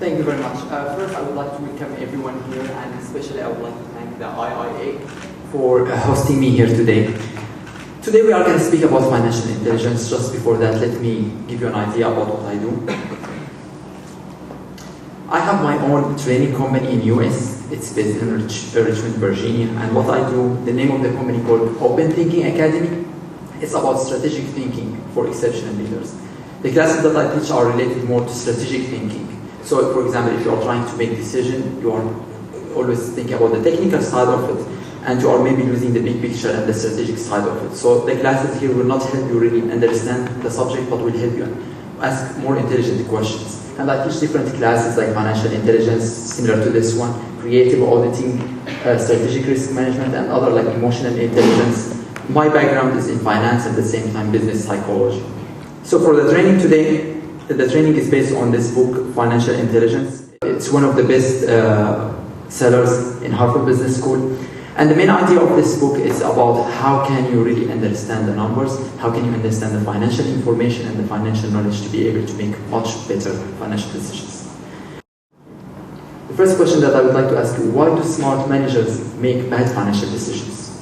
Thank you very much. First, I would like to welcome everyone here, and especially I would like to thank the IIA for hosting me here today. Today we are going to speak about financial intelligence. Just before that, let me give you an idea about what I do. I have my own training company in US. It's based in Richmond, Virginia. And what I do, the name of the company called Open Thinking Academy. It's about strategic thinking for exceptional leaders. The classes that I teach are related more to strategic thinking. So, for example, if you are trying to make a decision, you are always thinking about the technical side of it, and you are maybe losing the big picture and the strategic side of it. So the classes here will not help you really understand the subject, but will help you ask more intelligent questions. And I teach different classes like financial intelligence, similar to this one, creative auditing, strategic risk management, and other like emotional intelligence. My background is in finance and at the same time business psychology. So for the training today, the training is based on this book, Financial Intelligence. It's one of the best sellers in Harvard Business School. And the main idea of this book is about how can you really understand the numbers, how can you understand the financial information and the financial knowledge to be able to make much better financial decisions. The first question that I would like to ask you, why do smart managers make bad financial decisions?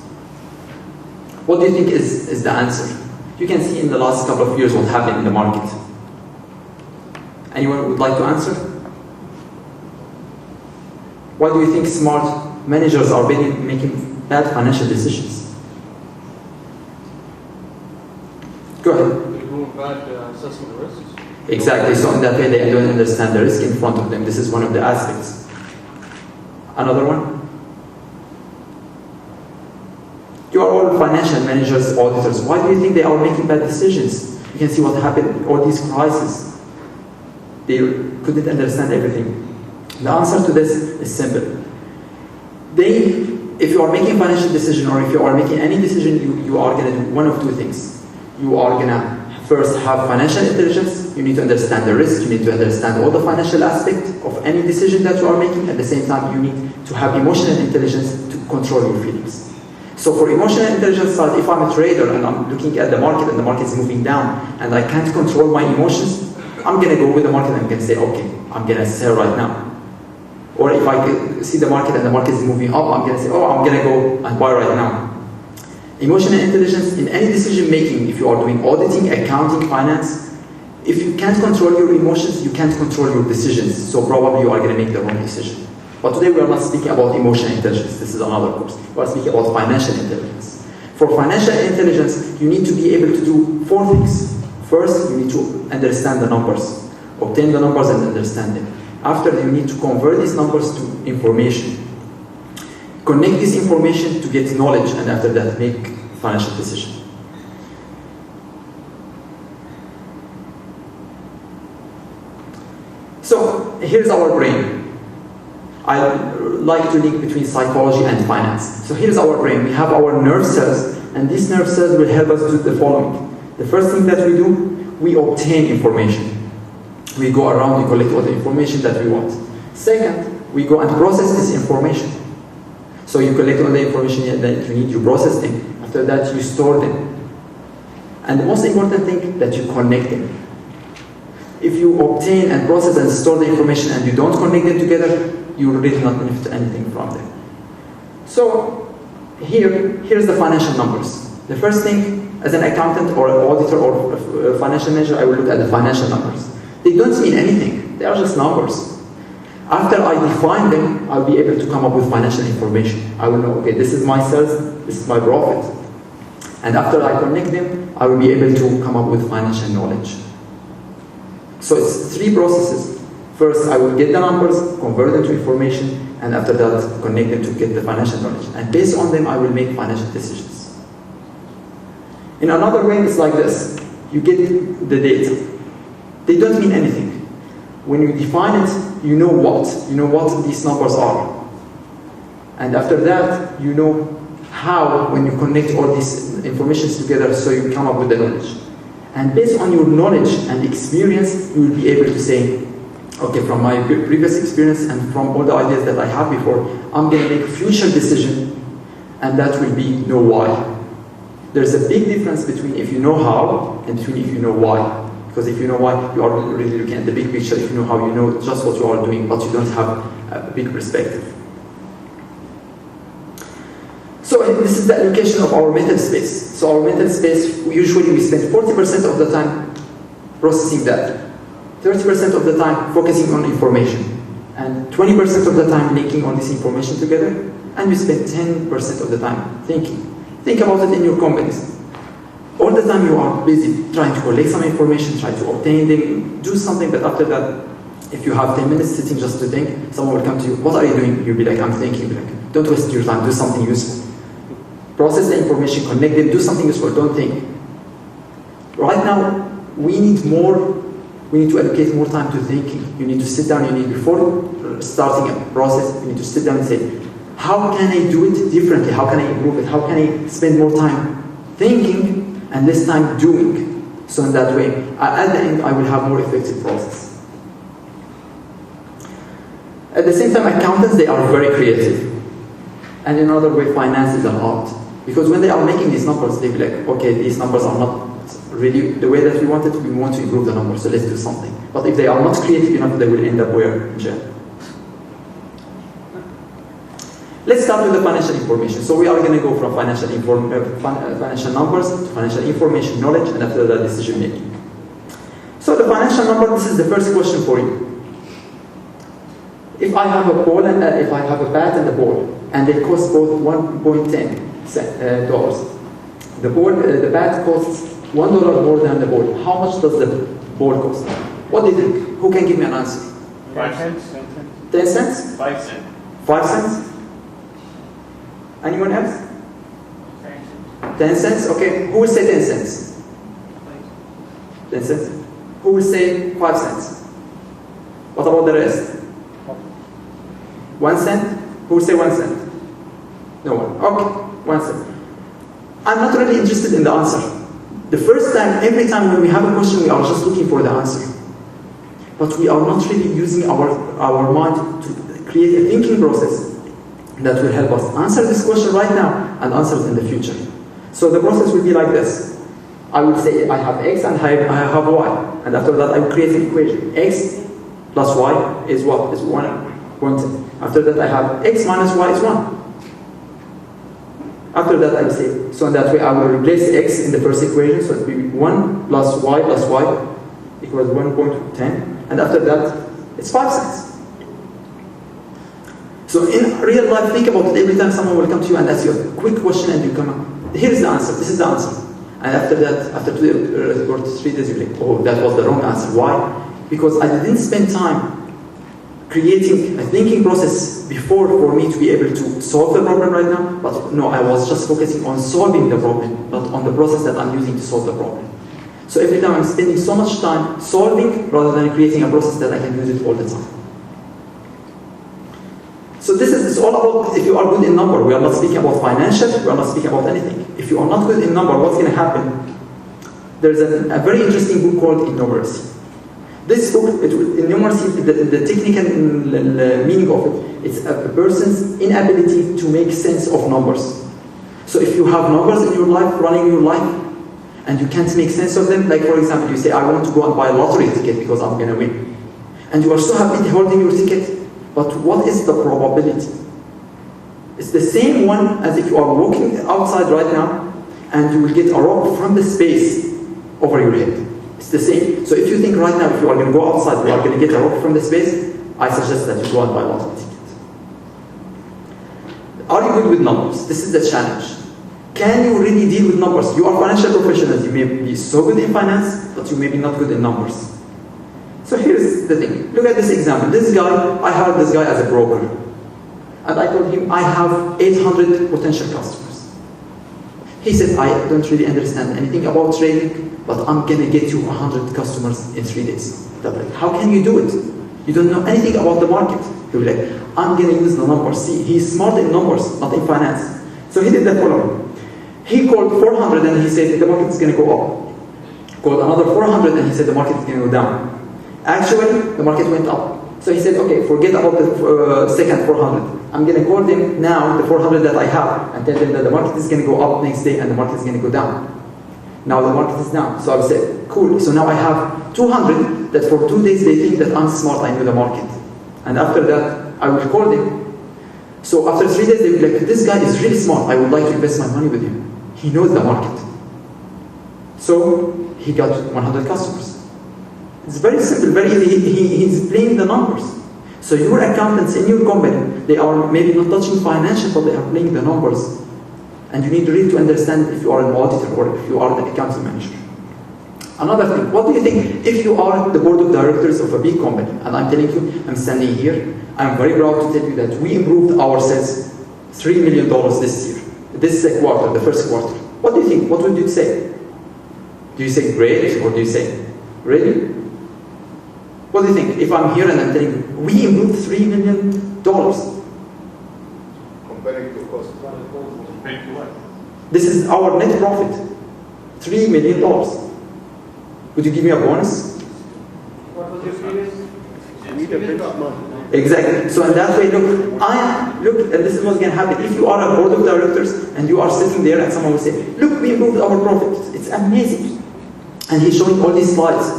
What do you think is the answer? You can see in the last couple of years what happened in the market. Anyone would like to answer? Why do you think smart managers are making bad financial decisions? Go ahead. They're doing bad assessment of risks. Exactly, so in that way they don't understand the risk in front of them. This is one of the aspects. Another one? You are all financial managers, auditors. Why do you think they are making bad decisions? You can see what happened, all these crises. They couldn't understand everything. The answer to this is simple. If you are making a financial decision or if you are making any decision, you are going to do one of two things. You are going to first have financial intelligence. You need to understand the risk. You need to understand all the financial aspect of any decision that you are making. At the same time, you need to have emotional intelligence to control your feelings. So for emotional intelligence side, if I'm a trader and I'm looking at the market and the market is moving down and I can't control my emotions, I'm going to go with the market and I'm going to say, okay, I'm going to sell right now. Or if I see the market and the market is moving up, I'm going to say, oh, I'm going to go and buy right now. Emotional intelligence in any decision making, if you are doing auditing, accounting, finance, if you can't control your emotions, you can't control your decisions. So probably you are going to make the wrong decision. But today we are not speaking about emotional intelligence. This is another course. We are speaking about financial intelligence. For financial intelligence, you need to be able to do four things. First, you need to understand the numbers. Obtain the numbers and understand them. After, you need to convert these numbers to information. Connect this information to get knowledge, and after that, make financial decision. So, here's our brain. I like to link between psychology and finance. So here's our brain. We have our nerve cells, and these nerve cells will help us do the following. The first thing that we do, we obtain information. We go around, we collect all the information that we want. Second, we go and process this information. So you collect all the information that you need, you process them. After that, you store them. And the most important thing, that you connect them. If you obtain and process and store the information and you don't connect them together, you will really not benefit anything from them. So here's the financial numbers. The first thing, as an accountant or an auditor or a financial manager, I will look at the financial numbers. They don't mean anything. They are just numbers. After I define them, I'll be able to come up with financial information. I will know, okay, this is my sales, this is my profit. And after I connect them, I will be able to come up with financial knowledge. So it's three processes. First, I will get the numbers, convert them to information, and after that, connect them to get the financial knowledge. And based on them, I will make financial decisions. In another way, it's like this. You get the data. They don't mean anything. When you define it, you know what these numbers are. And after that, you know how, when you connect all these informations together, so you come up with the knowledge. And based on your knowledge and experience, you will be able to say, okay, from my previous experience and from all the ideas that I have before, I'm going to make a future decision, and that will be know why. There's a big difference between if you know how and between if you know why. Because if you know why, you are really looking at the big picture. If you know how, you know just what you are doing, but you don't have a big perspective. So this is the allocation of our mental space. So our mental space, usually we spend 40% of the time processing data, 30% of the time focusing on information, and 20% of the time linking all this information together, and we spend 10% of the time thinking. Think about it in your companies. All the time you are busy trying to collect some information, try to obtain them, do something, but after that, if you have 10 minutes sitting just to think, someone will come to you, what are you doing? You'll be like, I'm thinking. Be like, don't waste your time, do something useful. Process the information, connect them, do something useful, don't think. Right now, we need to allocate more time to thinking. You need to sit down, before starting a process, you need to sit down and say, how can I do it differently? How can I improve it? How can I spend more time thinking and less time doing? So in that way, at the end, I will have more effective process. At the same time, accountants, they are very creative. And in another way, finance is an art. Because when they are making these numbers, they'll be like, okay, these numbers are not really the way that we want it, we want to improve the numbers, so let's do something. But if they are not creative enough, they will end up where? In jail. Let's start with the financial information. So we are going to go from financial numbers to financial information, knowledge, and after that, decision making. So the financial number, this is the first question for you. If I have a ball and if I have a bat and a ball, and they cost both $1.10, the bat costs $1 more than the ball. How much does the ball cost? What do you think? Who can give me an answer? 5 cents. 10 cents? 5 cents. 5 cents? Anyone else? 10 cents? Okay. Who will say 10 cents? 10 cents. Who will say 5 cents? What about the rest? 1 cent? Who will say 1 cent? No one. Okay. 1 cent. I'm not really interested in the answer. The first time, every time when we have a question, we are just looking for the answer. But we are not really using our mind to create a thinking process that will help us answer this question right now and answer it in the future. So the process will be like this. I will say I have x and I have y. And after that, I will create an equation. X plus y is what? Is 1. After that, I have x minus y is 1. After that, I will say, so in that way, I will replace x in the first equation, so it will be 1 plus y equals 1.10. And after that, it's 5 cents. So in real life, think about it. Every time someone will come to you and ask you a quick question and you come up, here's the answer, this is the answer. And after that, after 2 or 3 days, you're like, oh, that was the wrong answer. Why? Because I didn't spend time creating a thinking process before for me to be able to solve the problem right now, but no, I was just focusing on solving the problem, not on the process that I'm using to solve the problem. So every time I'm spending so much time solving rather than creating a process that I can use it all the time. So this is all about if you are good in number. We are not speaking about financial, we are not speaking about anything. If you are not good in number, what's going to happen? There's a very interesting book called Innumeracy. This book, innumeracy, the technical meaning of it, it's a person's inability to make sense of numbers. So if you have numbers in your life, running your life, and you can't make sense of them, like for example, you say, I want to go and buy a lottery ticket because I'm going to win. And you are so happy holding your ticket, but what is the probability? It's the same one as if you are walking outside right now, and you will get a rock from the space over your head. It's the same. So if you think right now, if you are going to go outside, you are going to get a rock from the space, I suggest that you go and buy a lottery ticket. Are you good with numbers? This is the challenge. Can you really deal with numbers? You are financial professionals. You may be so good in finance, but you may be not good in numbers. So here's the thing. Look at this example. This guy, I hired this guy as a broker. And I told him, I have 800 potential customers. He said, I don't really understand anything about trading, but I'm going to get you 100 customers in 3 days. Like, how can you do it? You don't know anything about the market. He'll be like, I'm going to use the numbers. See, he's smart in numbers, not in finance. So he did the following. He called 400 and he said, the market is going to go up. Called another 400 and he said, the market is going to go down. Actually, the market went up. So he said, okay, forget about the second 400. I'm going to call them now, the 400 that I have, and tell them that the market is going to go up next day and the market is going to go down. Now the market is down. So I said, cool. So now I have 200 that for 2 days they think that I'm smart, I know the market. And after that, I will call them. So after 3 days, they will be like, this guy is really smart, I would like to invest my money with him. He knows the market. So he got 100 customers. It's very simple, very easy. He's playing the numbers. So your accountants in your company, they are maybe not touching financial, but they are playing the numbers. And you need really to understand if you are an auditor or if you are the accounting manager. Another thing, what do you think if you are the board of directors of a big company, and I'm telling you, I'm standing here, I'm very proud to tell you that we improved our sales $3 million this year. This quarter, the first quarter. What do you think? What would you say? Do you say great, or do you say really? What do you think? If I'm here and I'm telling you, we improved $3 million. Comparing to cost. This is our net profit, $3 million. Would you give me a bonus? What was your previous? Exactly. So in that way, look, and this is what's going to happen. If you are a board of directors and you are sitting there and someone will say, look, we improved our profit. It's amazing. And he's showing all these slides.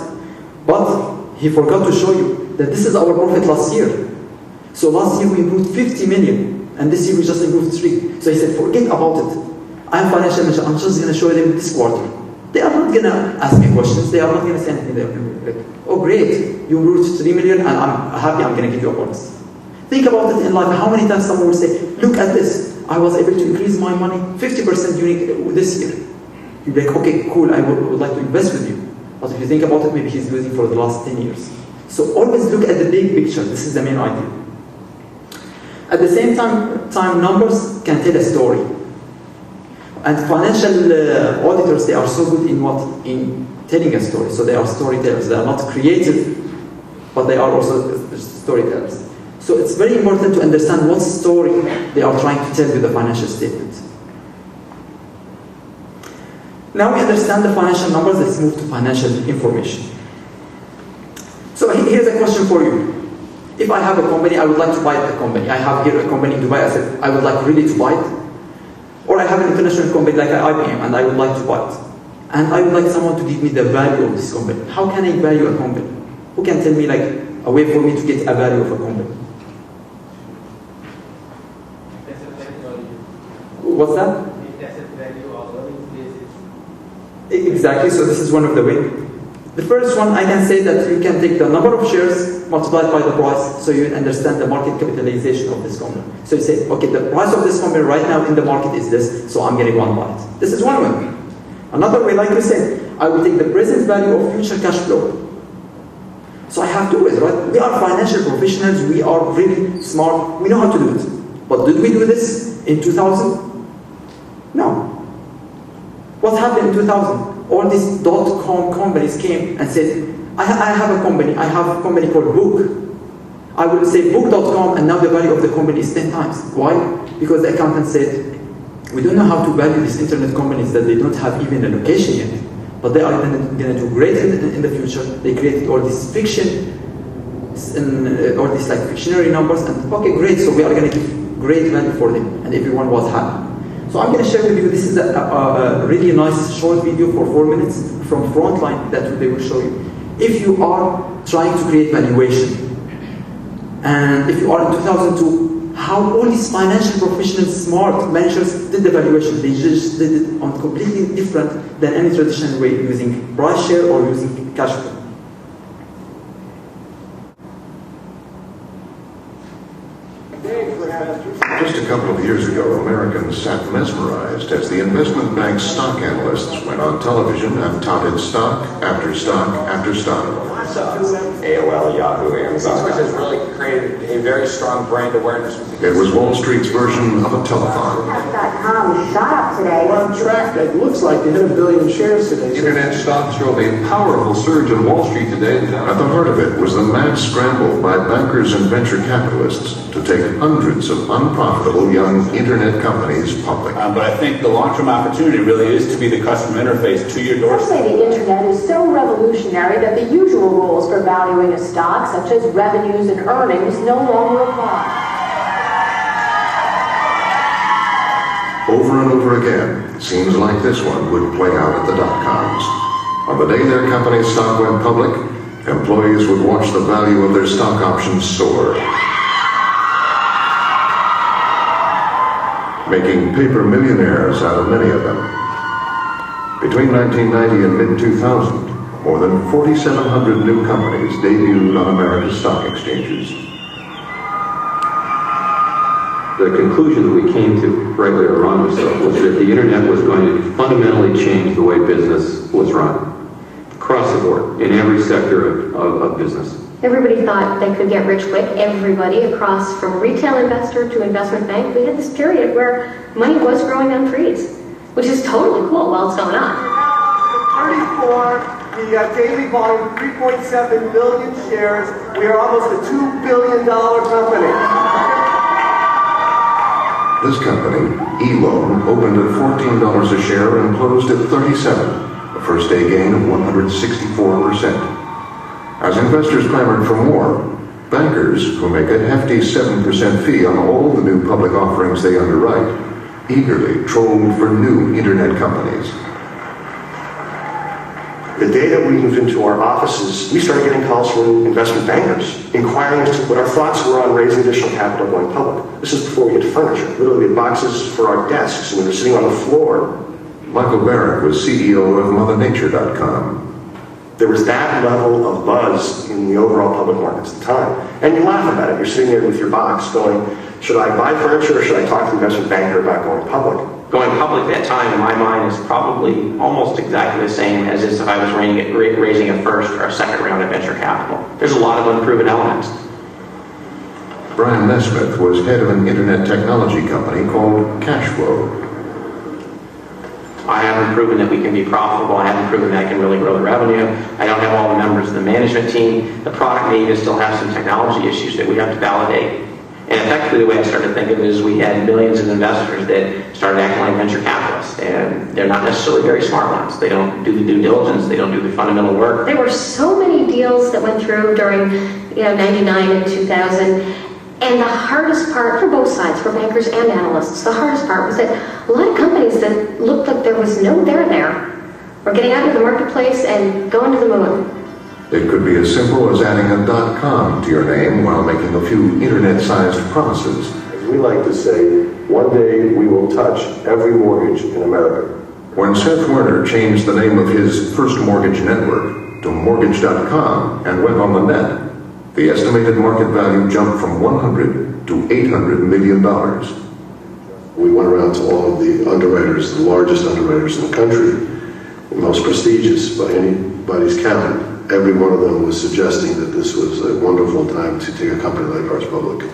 But he forgot to show you that this is our profit last year. So last year we improved 50 million. And this year we just improved 3. So he said, forget about it. I'm financial manager. I'm just going to show them this quarter. They are not going to ask me questions. They are not going to say anything. They're going to be like, oh great, you improved 3 million and I'm happy, I'm going to give you a bonus. Think about it in life. How many times someone will say, look at this. I was able to increase my money 50% during this year. You'll be like, okay, cool, I would like to invest with you. But if you think about it, maybe he's losing for the last 10 years. So always look at the big picture. This is the main idea. At the same time numbers can tell a story. And financial auditors, they are so good in what? In telling a story. So they are storytellers. They are not creative, but they are also storytellers. So it's very important to understand what story they are trying to tell with the financial statement. Now we understand the financial numbers, let's move to financial information. So here's a question for you. If I have a company, I would like to buy a company. I have here a company in Dubai, I said, I would like really to buy it. Or I have an international company like IBM and I would like to buy it. And I would like someone to give me the value of this company. How can I value a company? Who can tell me like a way for me to get a value of a company? What's that? Exactly, so this is one of the ways. The first one, I can say that you can take the number of shares multiplied by the price, so you understand the market capitalization of this company. So you say, okay, the price of this company right now in the market is this, so I'm getting one buy it. This is one way. Another way, like you said, I will take the present value of future cash flow. So I have two ways, right? We are financial professionals, we are really smart, we know how to do it. But did we do this in 2000? No. What happened in 2000? All these .com companies came and said, I have a company called Book. I will say book.com and now the value of the company is 10 times. Why? Because the accountant said, we don't know how to value these internet companies that they don't have even a location yet. But they are going to do great in the future. They created all this fiction, and all these like fictionary numbers, and okay, great, so we are going to give great value for them, and everyone was happy. So I'm going to share with you, this is a really nice short video for 4 minutes from Frontline that they will show you. If you are trying to create valuation, and if you are in 2002, how all these financial professionals, smart managers did the valuation. They just did it on completely different than any traditional way, using price share or using cash flow. Just a couple of years ago, Americans sat mesmerized as the investment bank's stock analysts went on television and touted stock after stock after stock. AOL, Yahoo, Amazon. Which has really created a very strong brand awareness. It was Wall Street's version of a telethon. .com shot up today. We're on track. It looks like they hit 1 billion shares today. Internet stocks drove a powerful surge on Wall Street today. At the heart of it was the mad scramble by bankers and venture capitalists to take hundreds of unprofitable young internet companies public. But I think the long-term opportunity really is to be the customer interface to your Some doorstep. say the internet is so revolutionary that the usual rules for valuing a stock, such as revenues and earnings, no longer apply. Over and over again, scenes like this one would play out at the dot-coms. On the day their company's stock went public, employees would watch the value of their stock options soar, making paper millionaires out of many of them. Between 1990 and mid-2000, more than 4,700 new companies debuted on America's stock exchanges. The conclusion that we came to, rightly or wrongly so, was that the internet was going to fundamentally change the way business was run, across the board, in every sector of business. Everybody thought they could get rich quick. Everybody, across from retail investor to investment bank. We had this period where money was growing on trees, which is totally cool while it's going on. 34, the daily volume, 3.7 million shares. We are almost a $2 billion company. This company, eLoan, opened at $14 a share and closed at $37, a first-day gain of 164%. As investors clamored for more, bankers, who make a hefty 7% fee on all the new public offerings they underwrite, eagerly trolled for new internet companies. The day that we moved into our offices, we started getting calls from investment bankers inquiring as to what our thoughts were on raising additional capital going public. This is before we had furniture. Literally, we had boxes for our desks, and we were sitting on the floor. Michael Barrett was CEO of MotherNature.com. There was that level of buzz in the overall public markets at the time. And you laugh about it. You're sitting there with your box going, should I buy furniture or should I talk to the investment banker about going public? Going public at that time, in my mind, is probably almost exactly the same as if I was raising a first or a second round of venture capital. There's a lot of unproven elements. Brian Nesmith was head of an internet technology company called Cashflow. I haven't proven that we can be profitable. I haven't proven that I can really grow the revenue. I don't have all the members of the management team. The product may still have some technology issues that we have to validate. And effectively, the way I started to think of it is we had millions of investors that started acting like venture capitalists, and they're not necessarily very smart ones. They don't do the due diligence. They don't do the fundamental work. There were so many deals that went through during 99 and 2000. And the hardest part for both sides, for bankers and analysts, the hardest part was that a lot of companies that looked like there was no there were getting out of the marketplace and going to the moon. It could be as simple as adding a .com to your name while making a few internet-sized promises. As we like to say, one day we will touch every mortgage in America. When Seth Werner changed the name of his first mortgage network to Mortgage.com and went on the net, the estimated market value jumped from $100 to $800 million. We went around to all of the underwriters, the largest underwriters in the country, the most prestigious by anybody's count. Every one of them was suggesting that this was a wonderful time to take a company like ours public.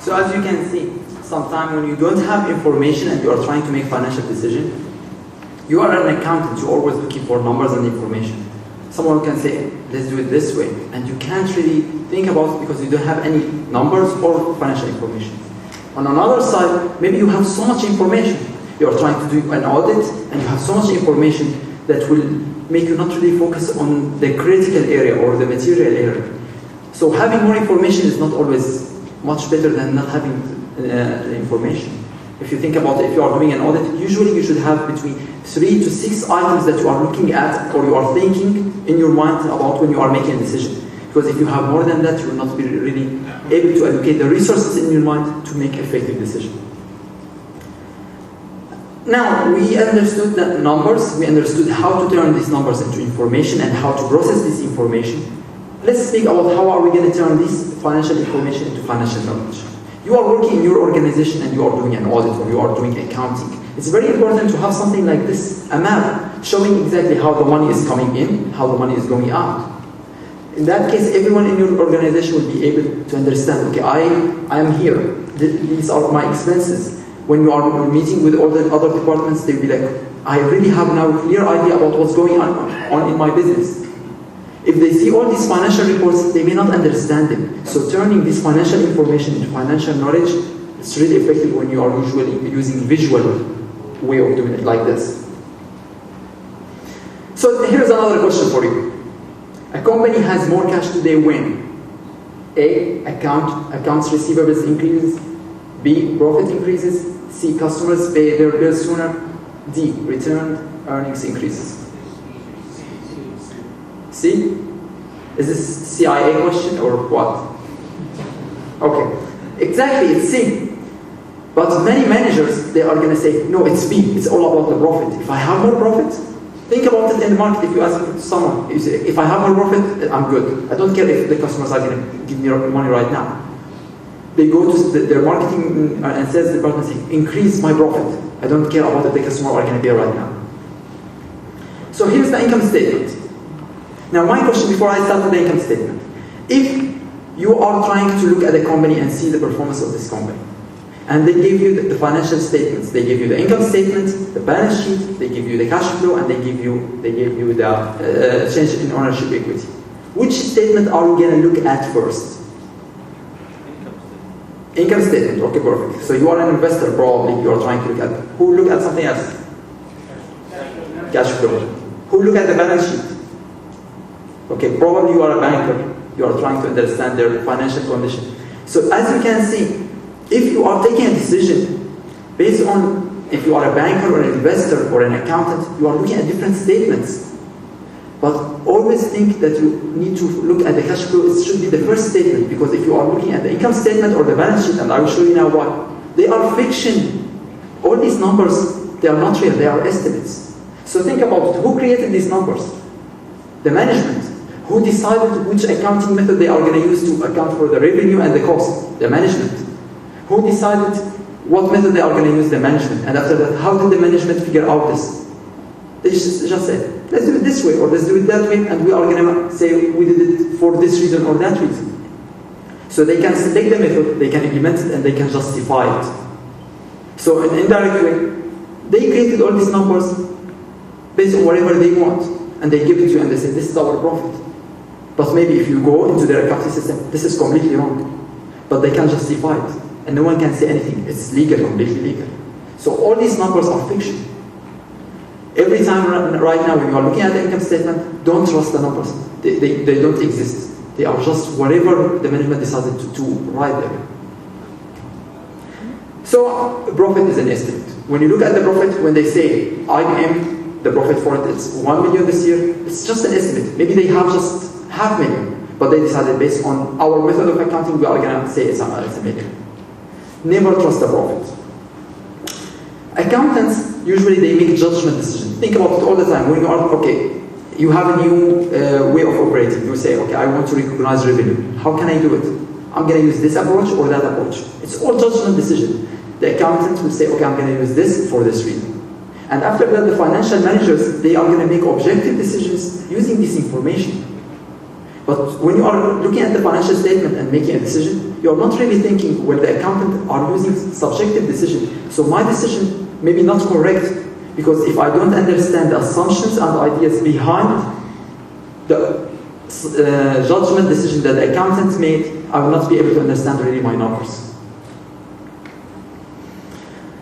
So as you can see, sometimes when you don't have information and you are trying to make financial decisions, you are an accountant, you're always looking for numbers and information. Someone can say, let's do it this way, and you can't really think about it because you don't have any numbers or financial information. On another side, maybe you have so much information. You are trying to do an audit and you have so much information that will make you not really focus on the critical area or the material area. So having more information is not always much better than not having the information. If you think about it, if you are doing an audit, usually you should have between 3 to 6 items that you are looking at or you are thinking in your mind about when you are making a decision. Because if you have more than that, you will not be really able to allocate the resources in your mind to make effective decisions. Now, we understood the numbers, we understood how to turn these numbers into information and how to process this information. Let's speak about how are we going to turn this financial information into financial knowledge. You are working in your organization and you are doing an audit or you are doing accounting. It's very important to have something like this, a map, showing exactly how the money is coming in, how the money is going out. In that case, everyone in your organization will be able to understand, okay, I am here, these are my expenses. When you are meeting with all the other departments, they'll be like, I really have now a clear idea about what's going on in my business. If they see all these financial reports, they may not understand them. So turning this financial information into financial knowledge, it's really effective when you are usually using visual way of doing it like this. So here's another question for you. A company has more cash today when A, accounts receivables increases, B, profit increases, C, customers pay their bills sooner, D, returned earnings increases. C? Is this CIA question or what? Okay, exactly, it's C. But many managers, they are going to say, no, it's B, it's all about the profit. If I have more profit, think about it in the market. If you ask someone, you say, if I have more profit, I'm good. I don't care if the customers are going to give me money right now. They go to their marketing and sales department and say, increase my profit. I don't care about if the customer are going to be right now. So here's the income statement. Now my question before I start with the income statement. If you are trying to look at a company and see the performance of this company, and they give you the financial statements, they give you the income statement, the balance sheet, they give you the cash flow, and they give you the change in ownership equity. Which statement are you going to look at first? Income statement, okay, perfect. So you are an investor, probably you are trying to look at. Who look at something else? Cash flow. Who look at the balance sheet? Okay, probably you are a banker. You are trying to understand their financial condition. So as you can see, if you are taking a decision based on if you are a banker or an investor or an accountant, you are looking at different statements. But always think that you need to look at the cash flow. It should be the first statement, because if you are looking at the income statement or the balance sheet, and I will show you now why, they are fiction. All these numbers, they are not real, they are estimates. So think about it. Who created these numbers? The management. Who decided which accounting method they are going to use to account for the revenue and the cost? The management. Who decided what method they are going to use? The management. And after that, how did the management figure out this? They just said, let's do it this way, or let's do it that way, and we are going to say we did it for this reason or that reason. So they can select the method, they can implement it, and they can justify it. So in an indirect way, they created all these numbers based on whatever they want, and they give it to you and they say, this is our profit. But maybe if you go into their accounting system, this is completely wrong. But they can justify it, and no one can say anything. It's legal, completely legal. So all these numbers are fiction. Every time right now when you are looking at the income statement, don't trust the numbers. They don't exist. They are just whatever the management decided to write there. So profit is an estimate. When you look at the profit, when they say IBM, the profit for it is 1 million this year, it's just an estimate. Maybe they have just $500,000, but they decided based on our method of accounting, we are going to say it's a million. Never trust the profit. Accountants, usually they make judgment decisions. Think about it all the time. When you are, okay, you have a new way of operating. You say, okay, I want to recognize revenue. How can I do it? I'm going to use this approach or that approach. It's all judgment decision. The accountant will say, okay, I'm going to use this for this reason. And after that, the financial managers, they are going to make objective decisions using this information. But when you are looking at the financial statement and making a decision, you are not really thinking, well, the accountant are using subjective decision. So my decision may be not correct, because if I don't understand the assumptions and ideas behind the judgment decision that the accountant made, I will not be able to understand really my numbers.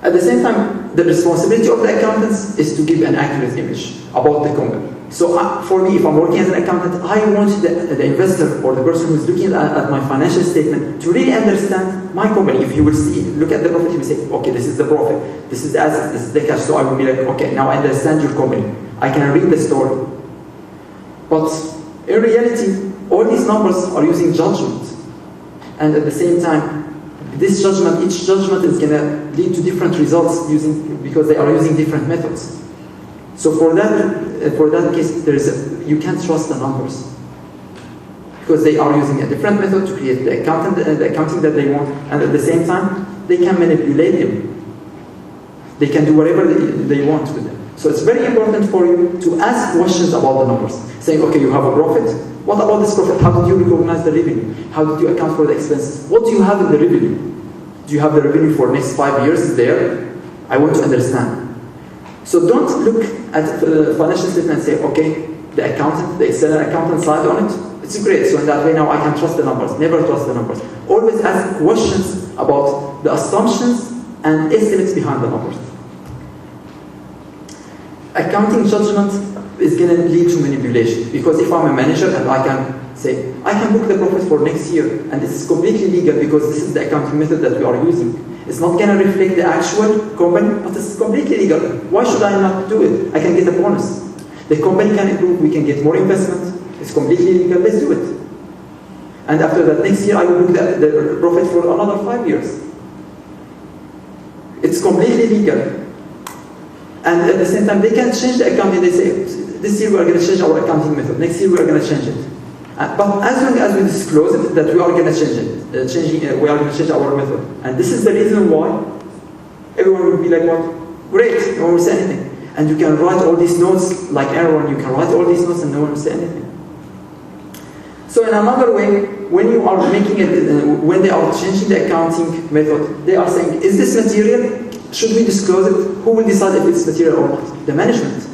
At the same time, the responsibility of the accountants is to give an accurate image about the company. So for me, if I'm working as an accountant, I want the investor or the person who is looking at my financial statement to really understand my company. If he will look at the profit, he will say, okay, this is the profit, this is the assets, this is the cash. So I will be like, okay, now I understand your company. I can read the story. But in reality, all these numbers are using judgment. And at the same time, this judgment, each judgment is going to lead to different results because they are using different methods. So for that case, you can't trust the numbers, because they are using a different method to create the accounting that they want, and at the same time, they can manipulate them. They can do whatever they want with them. So it's very important for you to ask questions about the numbers, saying, okay, you have a profit. What about this profit? How did you recognize the revenue? How did you account for the expenses? What do you have in the revenue? Do you have the revenue for next 5 years there? I want to understand. So don't look at the financial statement and say, okay, the accountant, the external accountant side on it, it's great. So in that way now I can trust the numbers. Never trust the numbers. Always ask questions about the assumptions and estimates behind the numbers. Accounting judgment is going to lead to manipulation, because if I'm a manager and I can say, I can book the profit for next year, and this is completely legal because this is the accounting method that we are using. It's not going to reflect the actual company, but it's completely legal. Why should I not do it? I can get a bonus. The company can improve, we can get more investment. It's completely legal, let's do it. And after that, next year I will book the profit for another 5 years. It's completely legal. And at the same time, they can change the accounting. They say, this year we are going to change our accounting method. Next year we are going to change it. But as long as we disclose it, that we are going to change it, we are going to change our method. And this is the reason why everyone will be like, well, great, no one will say anything. And you can write all these notes, like Aaron, you can write all these notes and no one will say anything. So in another way, when you are making it, when they are changing the accounting method, they are saying, is this material? Should we disclose it? Who will decide if it's material or not? The management.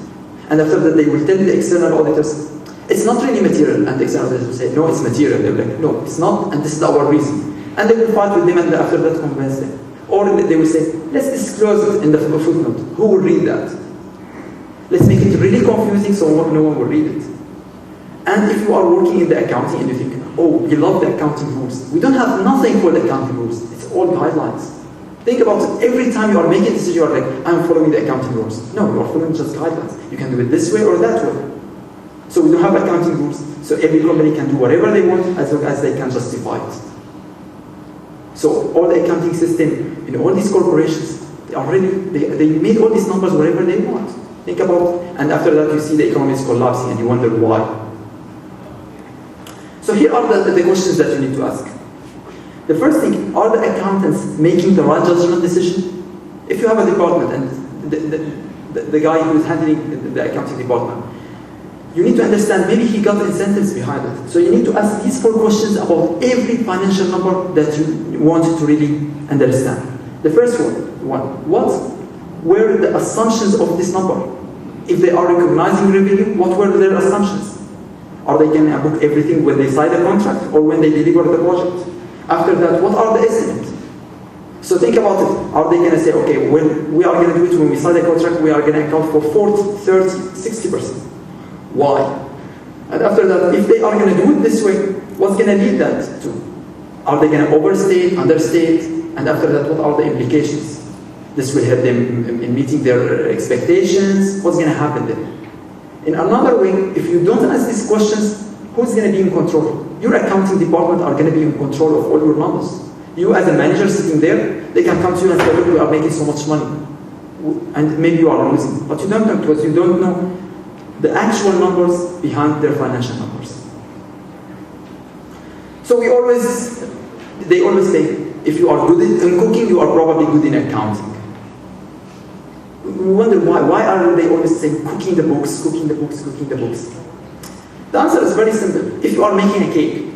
And after that, they will tell the external auditors, it's not really material. And the external auditors will say, no, it's material. They'll be like, no, it's not, and this is our reason. And they will fight with them, and after that, convince them. Or they will say, let's disclose it in the footnote. Who will read that? Let's make it really confusing so no one will read it. And if you are working in the accounting and you think, oh, we love the accounting rules. We don't have nothing for the accounting rules. It's all guidelines. Think about it. Every time you are making a decision, you are like, I'm following the accounting rules. No, you are following just guidelines. You can do it this way or that way. So we don't have accounting rules. So every company can do whatever they want as long as they can justify it. So all the accounting system in all these corporations, they make all these numbers whatever they want. Think about, and after that you see the economy is collapsing and you wonder why. So here are the questions that you need to ask. The first thing, are the accountants making the right judgment decision? If you have a department and the guy who is handling the accounting department, you need to understand maybe he got incentives behind it. So you need to ask these 4 questions about every financial number that you want to really understand. The first one, what were the assumptions of this number? If they are recognizing revenue, what were their assumptions? Are they going to book everything when they sign the contract or when they deliver the project? After that, what are the estimates? So think about it. Are they going to say, okay, when we are going to do it when we sign the contract, we are going to account for 40, 30, 60%. Why? And after that, if they are going to do it this way, what's going to lead that to? Are they going to overstate, understate? And after that, what are the implications? This will help them in meeting their expectations. What's going to happen then? In another way, if you don't ask these questions, who's going to be in control? Your accounting department are going to be in control of all your numbers. You as a manager sitting there, they can come to you and say, look, we are making so much money. And maybe you are losing. But you don't know because you don't know the actual numbers behind their financial numbers. So they always say, if you are good in cooking, you are probably good in accounting. We wonder why. Why are they always saying cooking the books, cooking the books, cooking the books? The answer is very simple. If you are making a cake,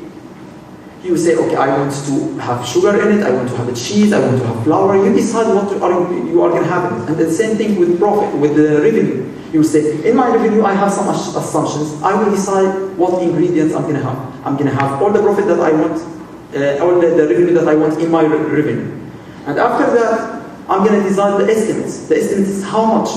you say, okay, I want to have sugar in it, I want to have a cheese, I want to have flour. You decide what you are going to have in it. And the same thing with profit, with the revenue. You say, in my revenue, I have some assumptions. I will decide what ingredients I'm going to have. I'm going to have all the profit that I want, all the revenue that I want in my revenue. And after that, I'm going to decide the estimates. The estimate is how much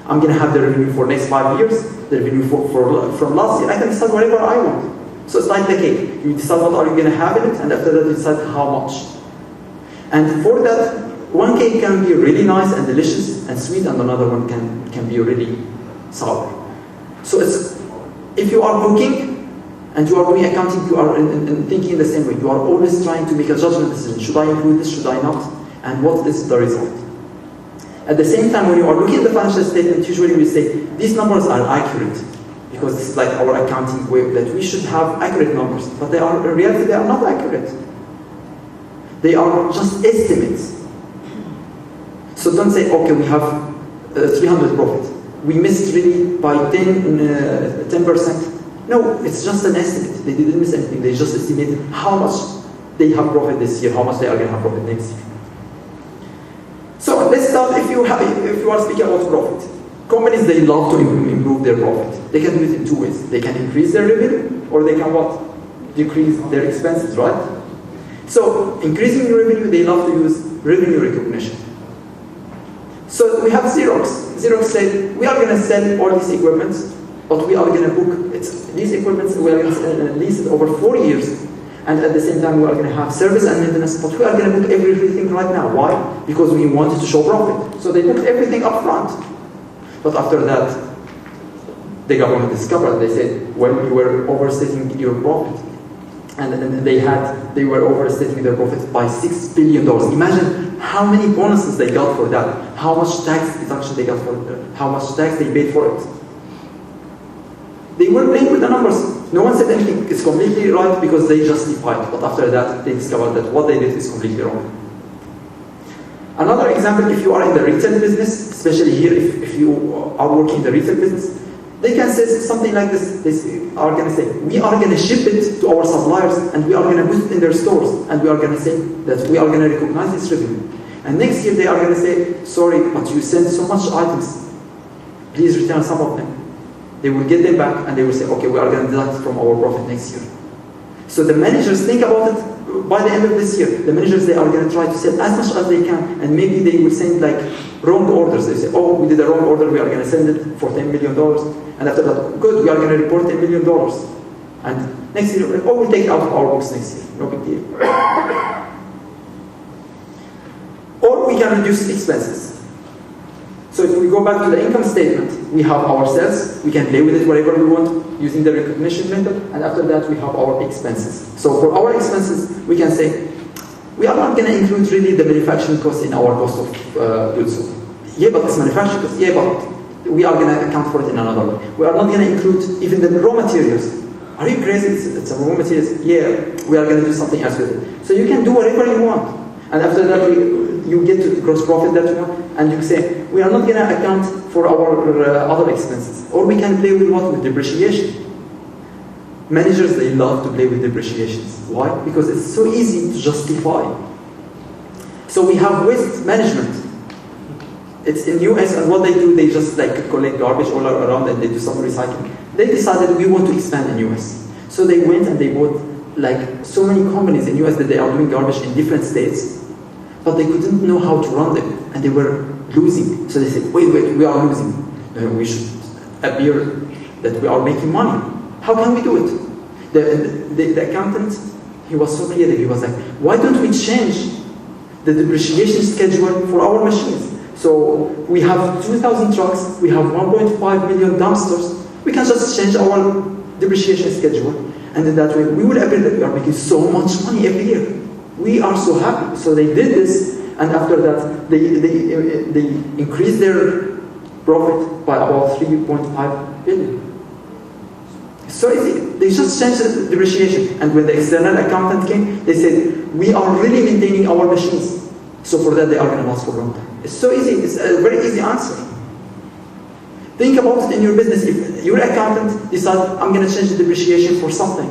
I'm going to have the revenue for next 5 years, the revenue from last year. I can decide whatever I want. So it's like the cake. You decide what are you going to have in it, and after that you decide how much. And for that, one cake can be really nice and delicious and sweet, and another one can be really sour. So if you are cooking and you are doing accounting, you are thinking in the same way. You are always trying to make a judgment decision. Should I include this? Should I not? And what is the result? At the same time, when you are looking at the financial statement, usually we say, these numbers are accurate. Because this is like our accounting way, that we should have accurate numbers. But in reality, they are not accurate. They are just estimates. So don't say, okay, we have 300 profit. We missed really by 10%. No, it's just an estimate. They didn't miss anything. They just estimated how much they have profit this year, how much they are going to have profit next year. So let's start if you are speaking about profit. Companies, they love to improve their profit. They can do it in 2 ways. They can increase their revenue, or they can what? Decrease their expenses, right? So increasing revenue, they love to use revenue recognition. So we have Xerox. Xerox said, we are going to sell all these equipments, but we are going to book these equipments, we are going to lease it over 4 years. And at the same time, we are going to have service and maintenance, but we are going to book everything right now. Why? Because we wanted to show profit. So they booked everything up front. But after that, the government discovered, they said, well, you were overstating your profit. And then they were overstating their profit by $6 billion. Imagine how many bonuses they got for that, how much tax deduction they got for it, how much tax they paid for it. They were playing with the numbers. No one said anything. It's completely right because they justified. But after that, they discovered that what they did is completely wrong. Another example, if you are in the retail business, especially here, if you are working in the retail business, they can say something like this. They are going to say, we are going to ship it to our suppliers and we are going to put it in their stores and we are going to say that we are going to recognize this revenue. And next year they are going to say, sorry, but you sent so much items. Please return some of them. They will get them back and they will say, okay, we are going to deduct from our profit next year. So the managers think about it. By the end of this year, the managers, they are going to try to sell as much as they can, and maybe they will send like wrong orders. They say, oh, we did a wrong order, we are going to send it for $10 million. And after that, good, we are going to report $10 million. And next year, oh, we'll take it out of our books next year. No big deal. Or we can reduce expenses. So if we go back to the income statement, we have our sales, we can play with it wherever we want using the recognition method, and after that we have our expenses. So for our expenses, we can say, we are not going to include really the manufacturing cost in our cost of goods sold. Yeah, but it's manufacturing cost. Yeah, but we are going to account for it in another way. We are not going to include even the raw materials. Are you crazy? It's a raw materials. Yeah, we are going to do something else with it. So you can do whatever you want. And after that, you get to the gross profit that you want, and you say, we are not going to account for our other expenses. Or we can play with what? With depreciation. Managers, they love to play with depreciations. Why? Because it's so easy to justify. So we have waste management. It's in US, and what they do, they just like collect garbage all around and they do some recycling. They decided we want to expand in US. So they went and they bought like so many companies in US that they are doing garbage in different states, but they couldn't know how to run them, and they were losing. So they said, wait, we are losing. We should appear that we are making money. How can we do it? The accountant, he was so creative. He was like, why don't we change the depreciation schedule for our machines? So we have 2,000 trucks, we have 1.5 million dumpsters. We can just change our depreciation schedule, and in that way, we will appear that we are making so much money every year. We are so happy. So they did this, and after that, they increased their profit by about 3.5 billion. So easy. They just changed the depreciation. And when the external accountant came, they said, we are really maintaining our machines. So for that, they are going to last for a long time. It's so easy. It's a very easy answer. Think about it in your business. If your accountant decides, I'm going to change the depreciation for something,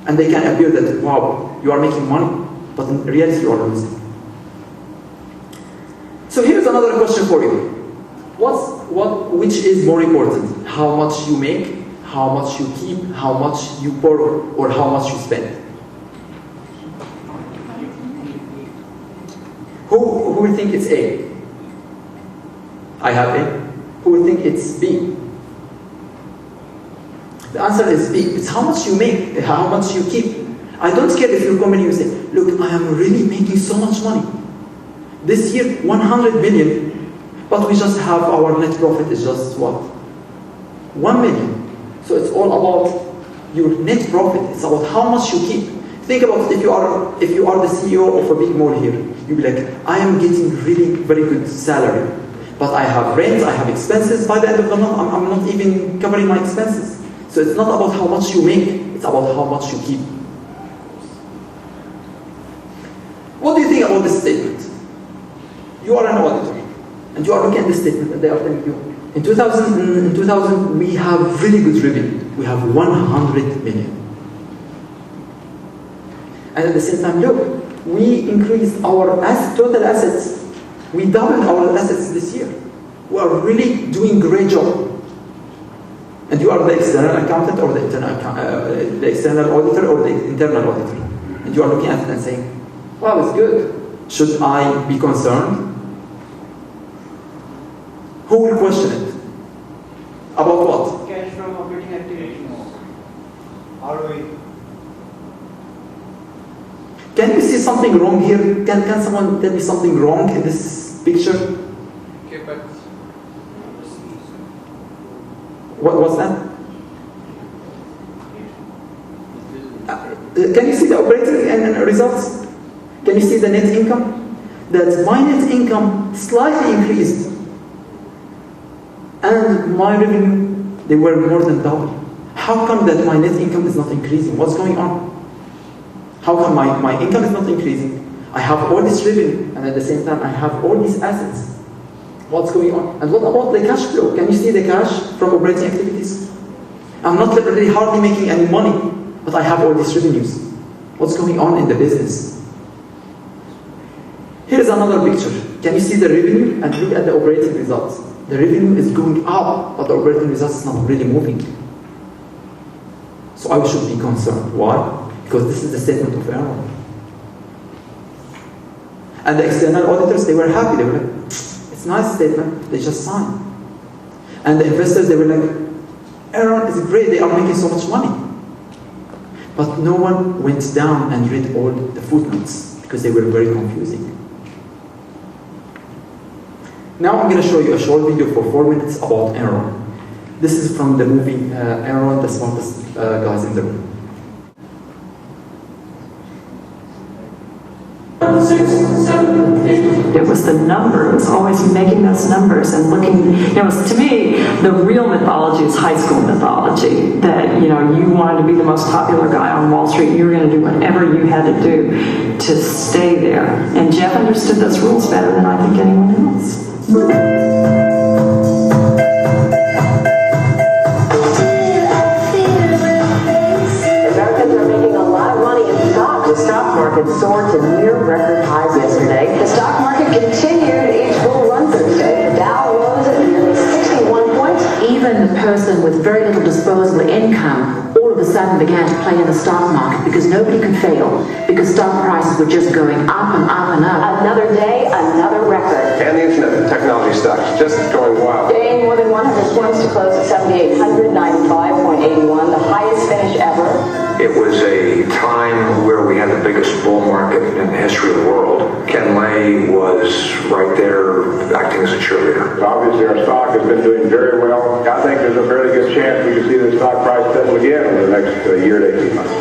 and they can appear that, wow, you are making money, but in reality, you are losing. So here's another question for you. Which is more important? How much you make, how much you keep, how much you borrow, or how much you spend? Who will think it's A? I have A. Who will think it's B? The answer is B. It's how much you make, how much you keep. I don't care if your company you say, look, I am really making so much money. This year, 100 million, but we just have our net profit is just what? 1 million. So it's all about your net profit. It's about how much you keep. Think about it, if you are the CEO of a big mall here, you'll be like, I am getting really very good salary, but I have rent, I have expenses. By the end of the month, I'm not even covering my expenses. So it's not about how much you make, it's about how much you keep. What do you think about this statement? You are an auditor, and you are looking at this statement, and they are telling you, in 2000 we have really good revenue. We have 100 million. And at the same time, look, we increased our total assets. We doubled our assets this year. We are really doing a great job. And you are the external accountant or the external auditor or the internal auditor. And you are looking at it and saying, wow, it's good. Should I be concerned? Who will question it? About what? Cash from operating activities. ROE. Can you see something wrong here? Can someone tell me something wrong in this picture? What's that? Can you see the operating and results? Can you see the net income? That my net income slightly increased, and my revenue, they were more than double. How come that my net income is not increasing? What's going on? How come my income is not increasing? I have all this revenue, and at the same time I have all these assets. What's going on? And what about the cash flow? Can you see the cash from operating activities? I'm not really hardly making any money, but I have all these revenues. What's going on in the business? Here's another picture. Can you see the revenue and look at the operating results? The revenue is going up, but the operating results is not really moving. So I should be concerned. Why? Because this is the statement of error. And the external auditors, they were happy. They were like, it's a nice statement. They just signed. And the investors, they were like, Aaron is great. They are making so much money. But no one went down and read all the footnotes because they were very confusing. Now I'm going to show you a short video for 4 minutes about Aaron. This is from the movie Aaron, the smartest guys in the room. It was the number. It was always making those numbers and looking. It was, to me, the real mythology is high school mythology. That, you wanted to be the most popular guy on Wall Street. You were going to do whatever you had to do to stay there. And Jeff understood those rules better than I think anyone else. The stock market soared to near record highs yesterday. The stock market continued its bull run Thursday. The Dow rose at nearly 61 points. Even the person with very little disposable income all of a sudden began to play in the stock market because nobody could fail, because stock prices were just going up and up and up. Another day, another record. And the internet, technology stocks, just going wild. Gained more than 100 points to close at 7,895.81, the highest finish ever. It was a time where we had the biggest bull market in the history of the world. Ken Lay was right there acting as a cheerleader. Obviously, our stock has been doing very well. I think there's a fairly good chance we can see the stock price settle again in the next year to 18 months.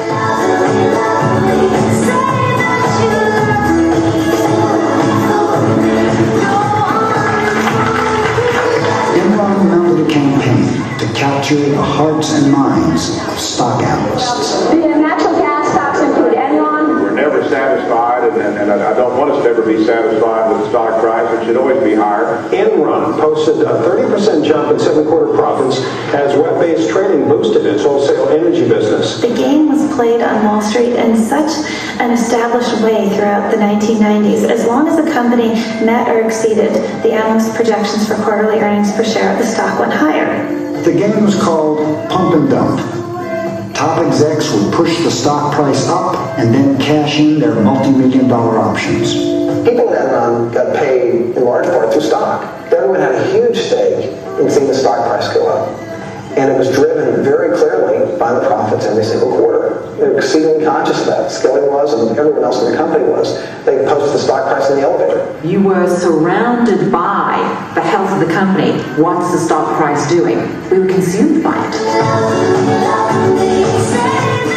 Enron mounted a campaign to capture the hearts and minds of stock analysts. The natural gas stocks include Enron. We're never satisfied, and I don't want us to ever be satisfied with the stock price. It should always be higher. Enron posted a 30% jump in second quarter profits as web-based trading boosted its wholesale energy business. The game was played on Wall Street in such an established way throughout the 1990s. As long as the company met or exceeded the analyst projections for quarterly earnings per share, the stock went higher. The game was called pump and dump. Top execs would push the stock price up and then cash in their multi-million-dollar options. People at Enron got paid in large part through stock. Everyone had a huge stake in seeing the stock price go up. And it was driven very clearly by the profits every single quarter. They were exceedingly conscious of that. Skilling was, and everyone else in the company was. They posted the stock price in the elevator. You were surrounded by the health of the company. What's the stock price doing? We were consumed by it.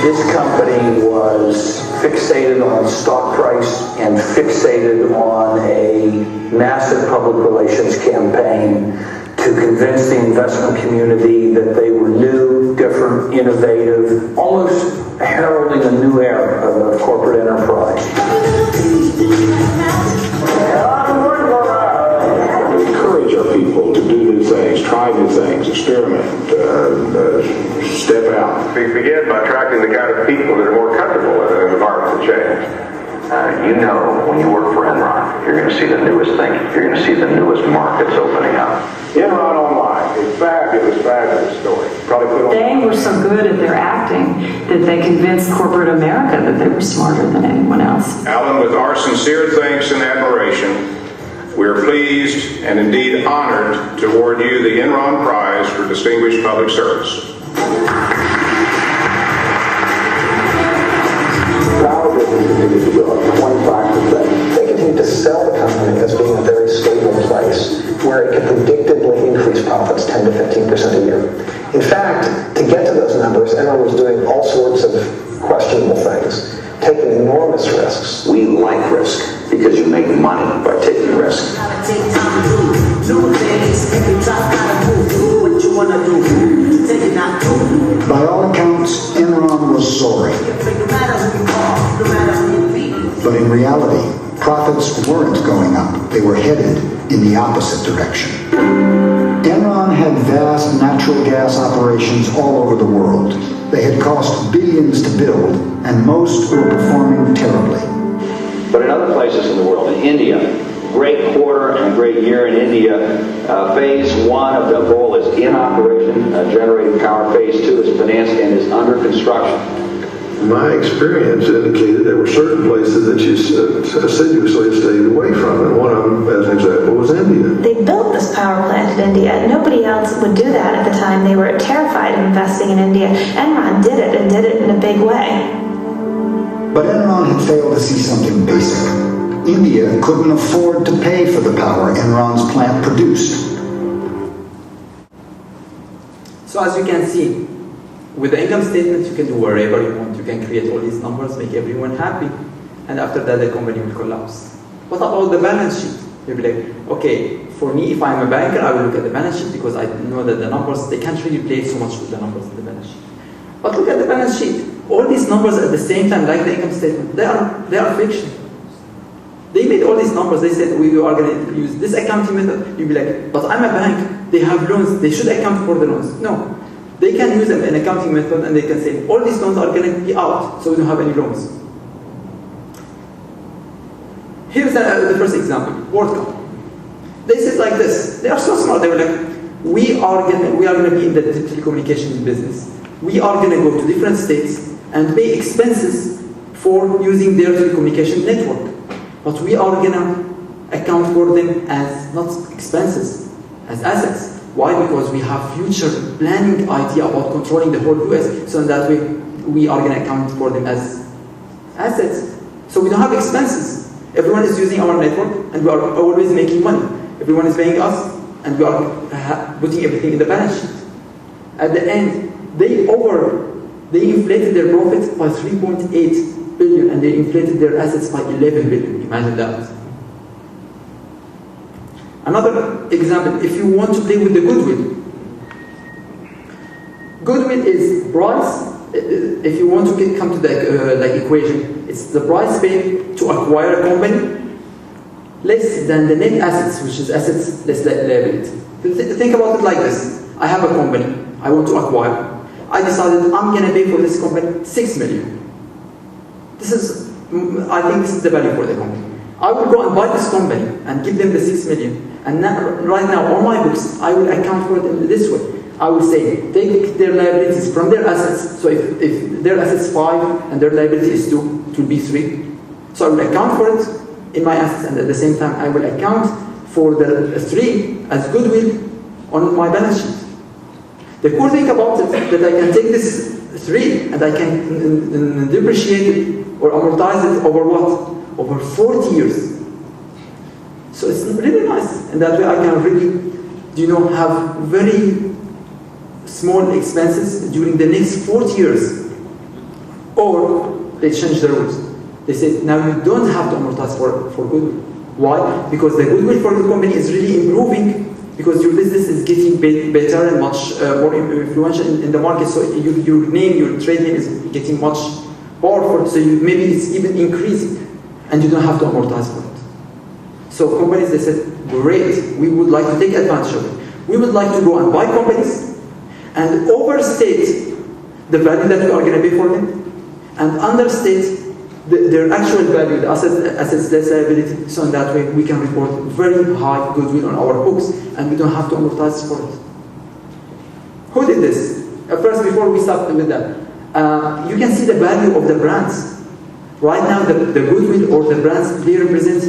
This company was fixated on stock price and fixated on a massive public relations campaign to convince the investment community that they were new, different, innovative, almost heralding a new era of corporate enterprise. We encourage our people to do new things, try new things, experiment, step out. We begin by attracting the kind of people that are more comfortable in an environment of change. You know, when you work for Enron, you're going to see the newest thing. You're going to see the newest markets opening up. Enron Online, a fabulous, fabulous story. Probably put on. They were so good at their acting that they convinced corporate America that they were smarter than anyone else. Alan, with our sincere thanks and admiration, we are pleased and indeed honored to award you the Enron Prize for Distinguished Public Service. Continue to go up 25%. They continue to sell the company as being a very stable place where it can predictably increase profits 10 to 15% a year. In fact, to get to those numbers, Enron was doing all sorts of questionable things, taking enormous risks. We like risk because you make money by taking risk. By all accounts, Enron was soaring. But in reality, profits weren't going up. They were headed in the opposite direction. Enron had vast natural gas operations all over the world. They had cost billions to build, and most were performing terribly. But in other places in the world, in India, great quarter and a great year in India. Phase 1 of the goal is in operation. Generating power phase 2 is financed and is under construction. My experience indicated there were certain places that you assiduously stayed away from, and one of them, as an example, was India. They built this power plant in India. Nobody else would do that at the time. They were terrified of investing in India. Enron did it, and did it in a big way. But Enron had failed to see something basic. India couldn't afford to pay for the power Enron's plant produced. So as you can see, with the income statement, you can do whatever you want. You can create all these numbers, make everyone happy, and after that, the company will collapse. What about the balance sheet? You'll be like, okay, for me, if I'm a banker, I will look at the balance sheet because I know that the numbers, they can't really play so much with the numbers in the balance sheet. But look at the balance sheet. All these numbers at the same time, like the income statement, they are fiction. They made all these numbers. They said, we are going to use this accounting method. You'll be like, but I'm a bank. They have loans. They should account for the loans. No. They can use an accounting method and they can say, all these loans are going to be out, so we don't have any loans. Here's the first example, WorldCom. They said like this. They are so smart. They were like, we are going to be in the telecommunications business. We are going to go to different states and pay expenses for using their telecommunication network. But we are going to account for them as not expenses, as assets. Why? Because we have future planning idea about controlling the whole US, so in that way, we are going to account for them as assets. So we don't have expenses. Everyone is using our network, and we are always making money. Everyone is paying us, and we are putting everything in the balance sheet. At the end, they inflated their profits by 3.8 billion, and they inflated their assets by 11 billion. Imagine that. Another example, if you want to play with the goodwill. Goodwill is price, if you want to come to the equation, it's the price paid to acquire a company less than the net assets, which is assets less liability. Think about it like this. I have a company I want to acquire. I decided I'm going to pay for this company 6 million. I think this is the value for the company. I will go and buy this company and give them the 6 million. And right now, on my books, I will account for it in this way. I will say, take their liabilities from their assets. So if their assets 5 and their liability is 2, it will be 3. So I will account for it in my assets, and at the same time, I will account for the 3 as goodwill on my balance sheet. The cool thing about it is that I can take this 3 and I can depreciate it or amortize it over what? Over 40 years. So it's really nice, and that way I can really, have very small expenses during the next 40 years. Or they change the rules. They say, now you don't have to amortize for goodwill. Why? Because the goodwill for the company is really improving, because your business is getting better and much more influential in the market. So your name, your trade name is getting much powerful. So maybe it's even increasing, and you don't have to amortize for it. So companies, they said, great, we would like to take advantage of it. We would like to go and buy companies and overstate the value that we are going to pay for them and understate their actual value, the assets less liability, so in that way we can report very high goodwill on our books and we don't have to amortize for it. Who did this? First, before we start with that, you can see the value of the brands. Right now, the goodwill or the brands, they represent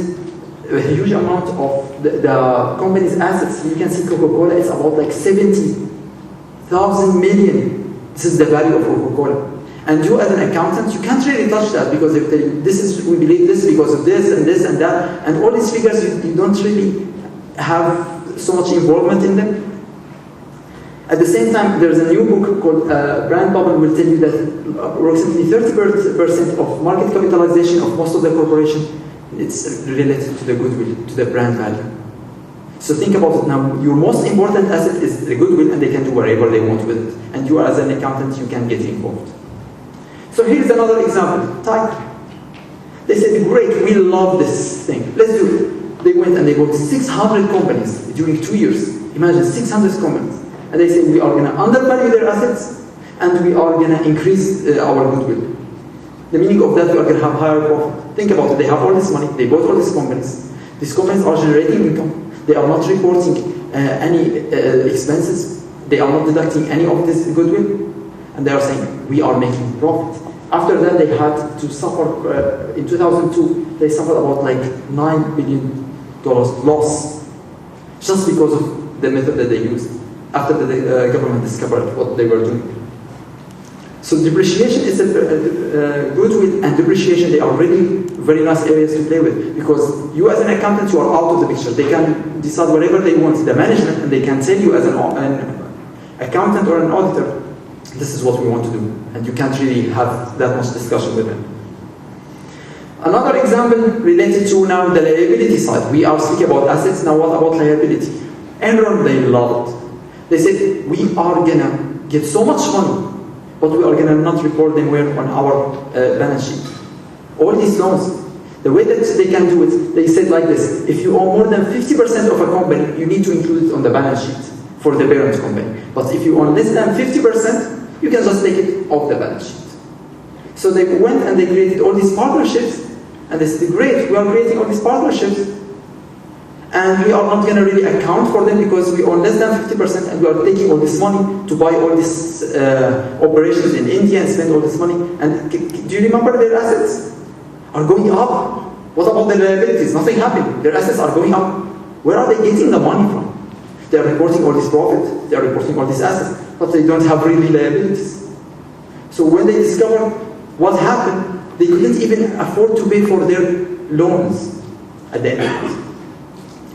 a huge amount of the company's assets. You can see Coca-Cola is about like 70,000 million. This is the value of Coca-Cola. And you as an accountant, you can't really touch that because they tell you, we believe this because of this and that. And all these figures, you don't really have so much involvement in them. At the same time, there's a new book called Brand Bubble will tell you that approximately 30% of market capitalization of most of the corporation it's related to the goodwill, to the brand value. So think about it now. Your most important asset is the goodwill, and they can do whatever they want with it. And you, as an accountant, you can get involved. So here's another example. Type. They said, great, we love this thing. Let's do it. They went and they bought 600 companies during 2 years. Imagine 600 companies. And they said, we are going to undervalue their assets, and we are going to increase our goodwill. The meaning of that, we are going to have higher profit. Think about it. They have all this money. They bought all these companies. These companies are generating income. They are not reporting any expenses. They are not deducting any of this goodwill. And they are saying, we are making profit. After that, they had to suffer, in 2002, they suffered about like $9 billion loss just because of the method that they used after the government discovered what they were doing. So depreciation is goodwill and depreciation, they are really very nice areas to play with, because you as an accountant, you are out of the picture. They can decide whatever they want, the management, and they can tell you as an accountant or an auditor, this is what we want to do, and you can't really have that much discussion with them. Another example related to now the liability side. We are speaking about assets, now what about liability? Enron, they love it. They said, we are gonna get so much money, but we are going to not report them where on our balance sheet. All these loans, the way that they can do it, they said like this: if you own more than 50% of a company, you need to include it on the balance sheet for the parent company. But if you own less than 50%, you can just take it off the balance sheet. So they went and they created all these partnerships, and they said, great, we are creating all these partnerships, and we are not going to really account for them because we own less than 50%, and we are taking all this money to buy all these operations in India and spend all this money. And do you remember their assets are going up? What about their liabilities? Nothing happened. Their assets are going up. Where are they getting the money from? They are reporting all this profit. They are reporting all these assets, but they don't have really liabilities. So when they discovered what happened, they couldn't even afford to pay for their loans at the end of it.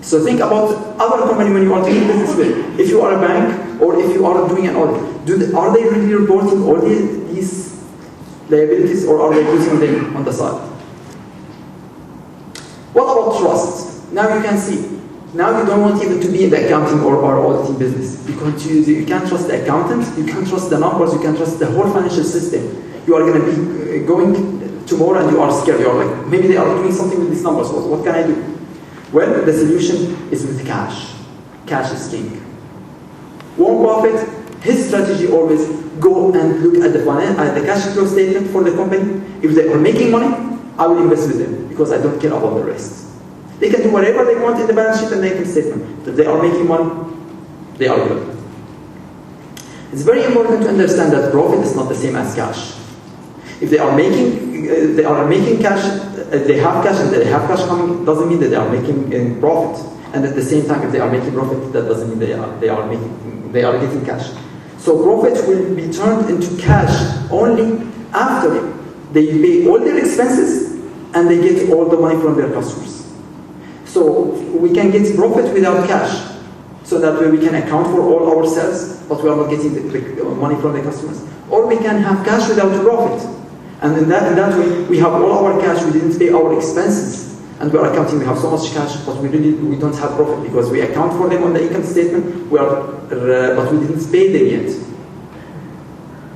So think about other company when you are doing business with. If you are a bank or if you are doing an audit, are they really reporting all these liabilities, or are they putting them on the side? What about trust? Now you can see. Now you don't want even to be in the accounting or auditing business, because you can't trust the accountant, you can't trust the numbers, you can't trust the whole financial system. You are going to be going tomorrow and you are scared. You are like, maybe they are doing something with these numbers. What can I do? Well, the solution is with cash. Cash is king. Warren Buffett, his strategy always go and look at the cash flow statement for the company. If they are making money, I will invest with them because I don't care about the rest. They can do whatever they want in the balance sheet and make a statement. If they are making money, they are good. It's very important to understand that profit is not the same as cash. If they are making cash, they have cash and they have cash coming, doesn't mean that they are making profit. And at the same time, if they are making profit, that doesn't mean they are getting cash. So profit will be turned into cash only after they pay all their expenses and they get all the money from their customers. So we can get profit without cash, so that way we can account for all our sales, but we are not getting the money from the customers. Or we can have cash without profit. And in that way, we have all our cash, we didn't pay our expenses, and we are accounting, we have so much cash, but we don't have profit, because we account for them on the income statement, but we didn't pay them yet.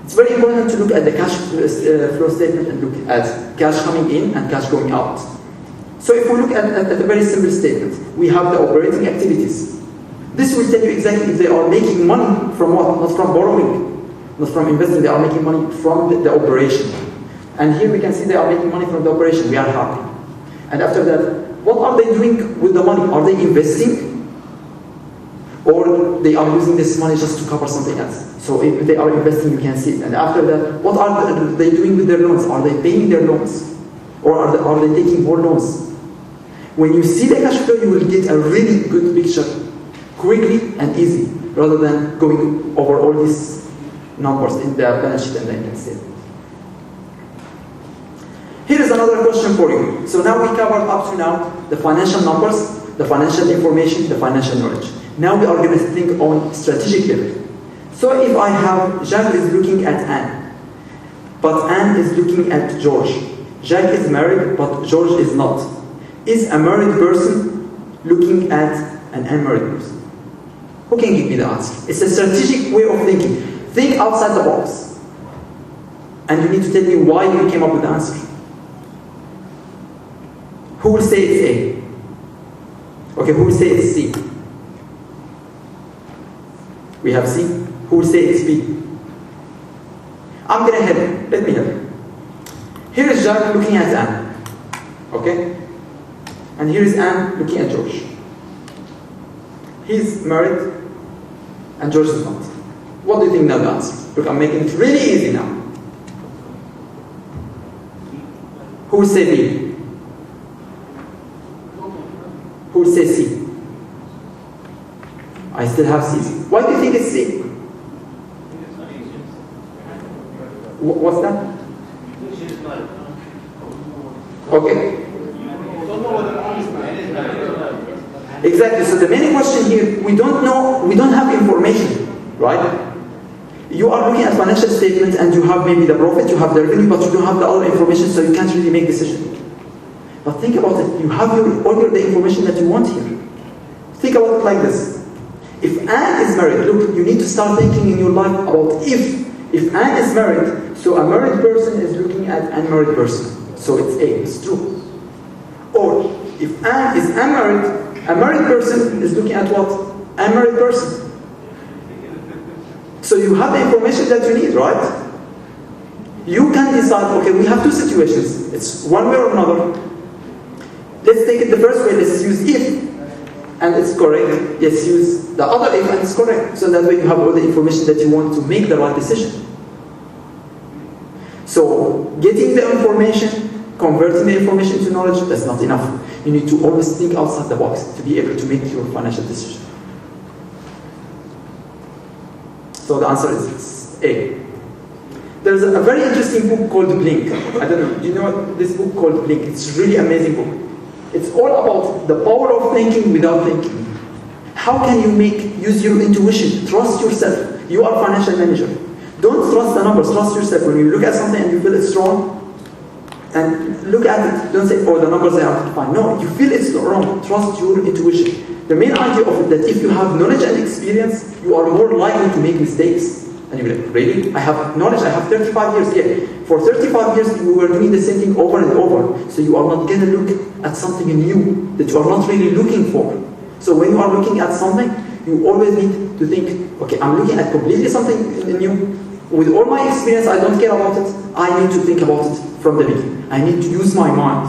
It's very important to look at the cash flow statement and look at cash coming in and cash going out. So if we look at a very simple statement, we have the operating activities. This will tell you exactly if they are making money from what? Not from borrowing, not from investing, they are making money from the operation. And here we can see they are making money from the operation, we are happy. And after that, what are they doing with the money? Are they investing? Or they are using this money just to cover something else? So if they are investing, you can see it. And after that, what are they doing with their loans? Are they paying their loans? Or are they taking more loans? When you see the cash flow, you will get a really good picture quickly and easy, rather than going over all these numbers in the balance sheet and the income statement. Here is another question for you. So now we covered up to now the financial numbers, the financial information, the financial knowledge. Now we are going to think on strategic level. So if I have Jack is looking at Anne, but Anne is looking at George. Jack is married, but George is not. Is a married person looking at an unmarried person? Who can give me the answer? It's a strategic way of thinking. Think outside the box. And you need to tell me why you came up with the answer. Who will say it's A? Okay, who will say it's C? We have C. Who will say it's B? I'm going to help you. Let me help you. Here is Jack looking at Anne. Okay? And here is Anne looking at George. He's married and George is not. What do you think now the answer? Look, I'm making it really easy now. Who will say B? Who will say C? I still have C. Why do you think it's C? What's that? Okay. Exactly. So the main question here, we don't know, we don't have information, right? You are looking at financial statements and you have maybe the profit, you have the revenue, but you don't have the other information, so you can't really make decisions. But think about it. You have all the information that you want here. Think about it like this. If Anne is married, look, you need to start thinking in your life about if Anne is married, so a married person is looking at an unmarried person. So it's A, it's true. Or if Anne is unmarried, a married person is looking at what? Unmarried person. So you have the information that you need, right? You can decide, okay, we have two situations. It's one way or another. Let's take it the first way, let's use if, and it's correct. Let's use the other if, and it's correct. So that way you have all the information that you want to make the right decision. So getting the information, converting the information to knowledge, that's not enough. You need to always think outside the box to be able to make your financial decision. So the answer is A. There's a very interesting book called Blink. I don't know, do you know this book called Blink? It's a really amazing book. It's all about the power of thinking without thinking. How can you use your intuition, trust yourself. You are a financial manager. Don't trust the numbers, trust yourself. When you look at something and you feel it's wrong, and look at it, don't say, oh, the numbers are fine. No, you feel it's wrong, trust your intuition. The main idea of it that if you have knowledge and experience, you are more likely to make mistakes. And you're like, really? I have knowledge, I have 35 years. Yeah, for 35 years you were doing the same thing over and over. So you are not going to look at something new that you are not really looking for. So when you are looking at something, you always need to think, okay, I'm looking at completely something new. With all my experience, I don't care about it. I need to think about it from the beginning. I need to use my mind,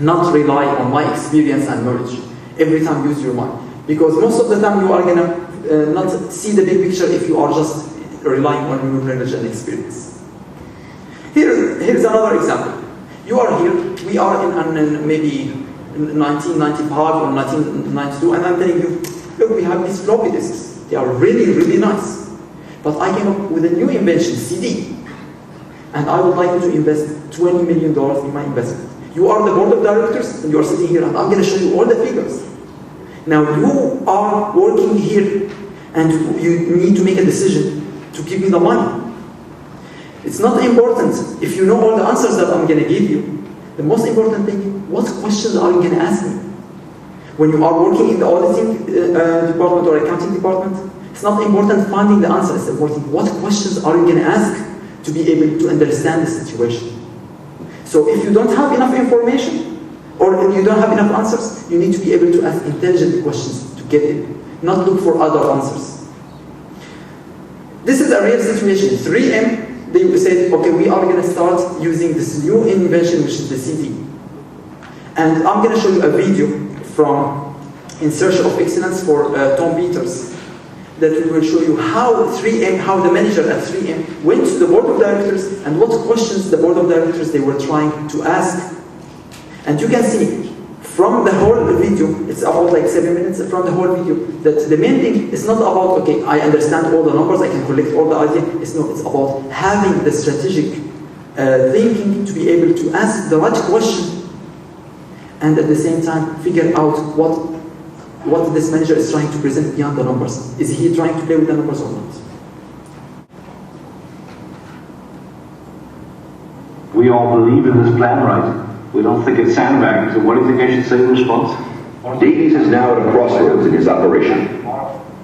not rely on my experience and knowledge. Every time use your mind. Because most of the time you are going to not see the big picture if you are just relying on your knowledge and experience. Here's another example. You are here, we are in maybe 1995 or 1992, and I'm telling you, look, we have these floppy disks. They are really, really nice. But I came up with a new invention, CD. And I would like you to invest $20 million in my investment. You are the board of directors, and you are sitting here, and I'm going to show you all the figures. Now, you are working here, and you need to make a decision to give me the money. It's not important if you know all the answers that I'm going to give you. The most important thing, what questions are you going to ask me? When you are working in the auditing department or accounting department, it's not important finding the answer, it's important what questions are you going to ask to be able to understand the situation. So if you don't have enough information, or if you don't have enough answers, you need to be able to ask intelligent questions to get it, not look for other answers. This is a real situation. 3M, they said, okay, we are going to start using this new invention, which is the CD. And I'm going to show you a video from In Search of Excellence for Tom Peters, that will show you how the manager at 3M went to the board of directors and what questions the board of directors they were trying to ask. And you can see from the whole video, it's about like 7 minutes from the whole video, that the main thing is not about, okay, I understand all the numbers, I can collect all the ideas. It's about having the strategic thinking to be able to ask the right question and at the same time figure out what this manager is trying to present beyond the numbers. Is he trying to play with the numbers or not? We all believe in this plan, right? We don't think it's sandbagging. So what do you think I should say in response? Davies is now at a crossroads in his operation.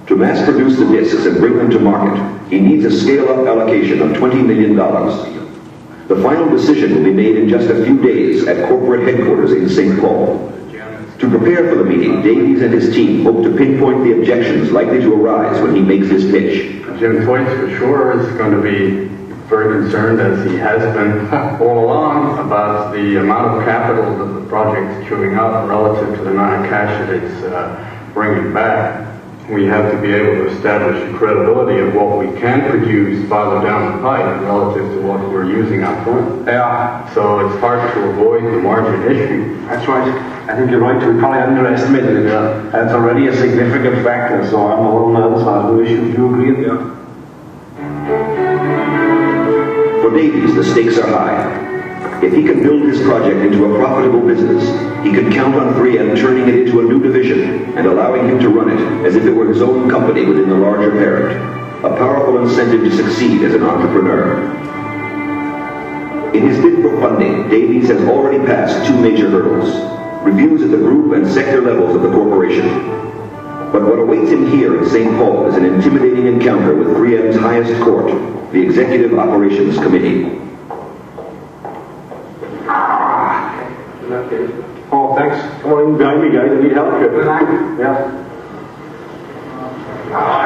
To mass produce the discs and bring them to market, he needs a scale-up allocation of $20 million. The final decision will be made in just a few days at corporate headquarters in St. Paul. To prepare for the meeting, Davies and his team hope to pinpoint the objections likely to arise when he makes his pitch. Jim Thwaites, for sure, is going to be very concerned, as he has been all along, about the amount of capital that the project is chewing up relative to the amount of cash that it's bringing back. We have to be able to establish the credibility of what we can produce farther down the pipe relative to what we're using up front. Yeah. So it's hard to avoid the margin issue. That's right. I think you're right. We probably underestimated it. That's already a significant factor, so I'm a little nervous about the issue. Do you agree? Yeah. For Davies, the stakes are high. If he can build his project into a profitable business, he can count on 3M turning it into a new division and allowing him to run it as if it were his own company within the larger parent. A powerful incentive to succeed as an entrepreneur. In his bid for funding, Davies has already passed 2 major hurdles: reviews at the group and sector levels of the corporation. But what awaits him here in St. Paul is an intimidating encounter with 3M's highest court, the Executive Operations Committee. Oh, thanks. Come on in behind me, guys. I need help here. Yeah.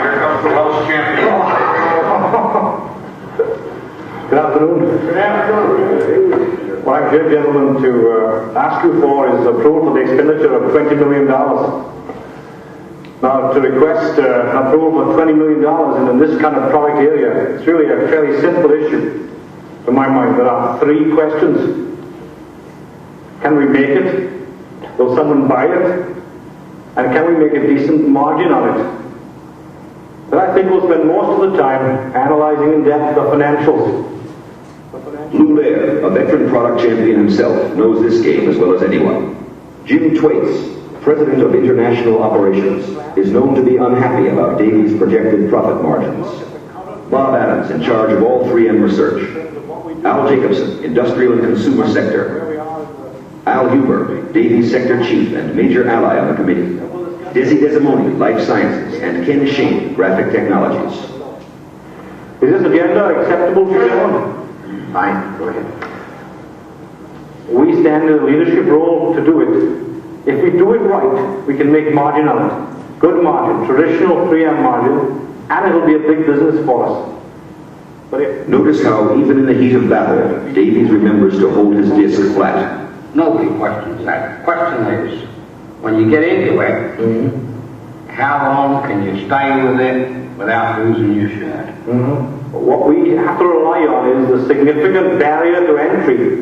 Here comes the Welsh champion. Good afternoon. Good afternoon. What I'm here, gentlemen, to ask you for is approval for the expenditure of $20 million. Now, to request approval for $20 million in this kind of product area, it's really a fairly simple issue. To my mind, there are 3 questions. Can we make it? Will someone buy it? And can we make a decent margin on it? Then I think we'll spend most of the time analyzing in depth the financials. Lou Lair, a veteran product champion himself, knows this game as well as anyone. Jim Thwaites, president of international operations, is known to be unhappy about Davies' projected profit margins. Bob Adams, in charge of all 3M research. Al Jacobson, industrial and consumer sector. Al Huber, Davies sector chief and major ally on the committee. Desi Desimoni, life sciences, and Ken Shane, graphic technologies. Is this agenda acceptable to everyone? Fine, go ahead. We stand in a leadership role to do it. If we do it right, we can make margin on it. Good margin, traditional 3M margin, and it'll be a big business for us. Notice how, even in the heat of battle, Davies remembers to hold his disc flat. Nobody questions that. The question is, when you get into it, how long can you stay with it without losing your shirt? What we have to rely on is the significant barrier to entry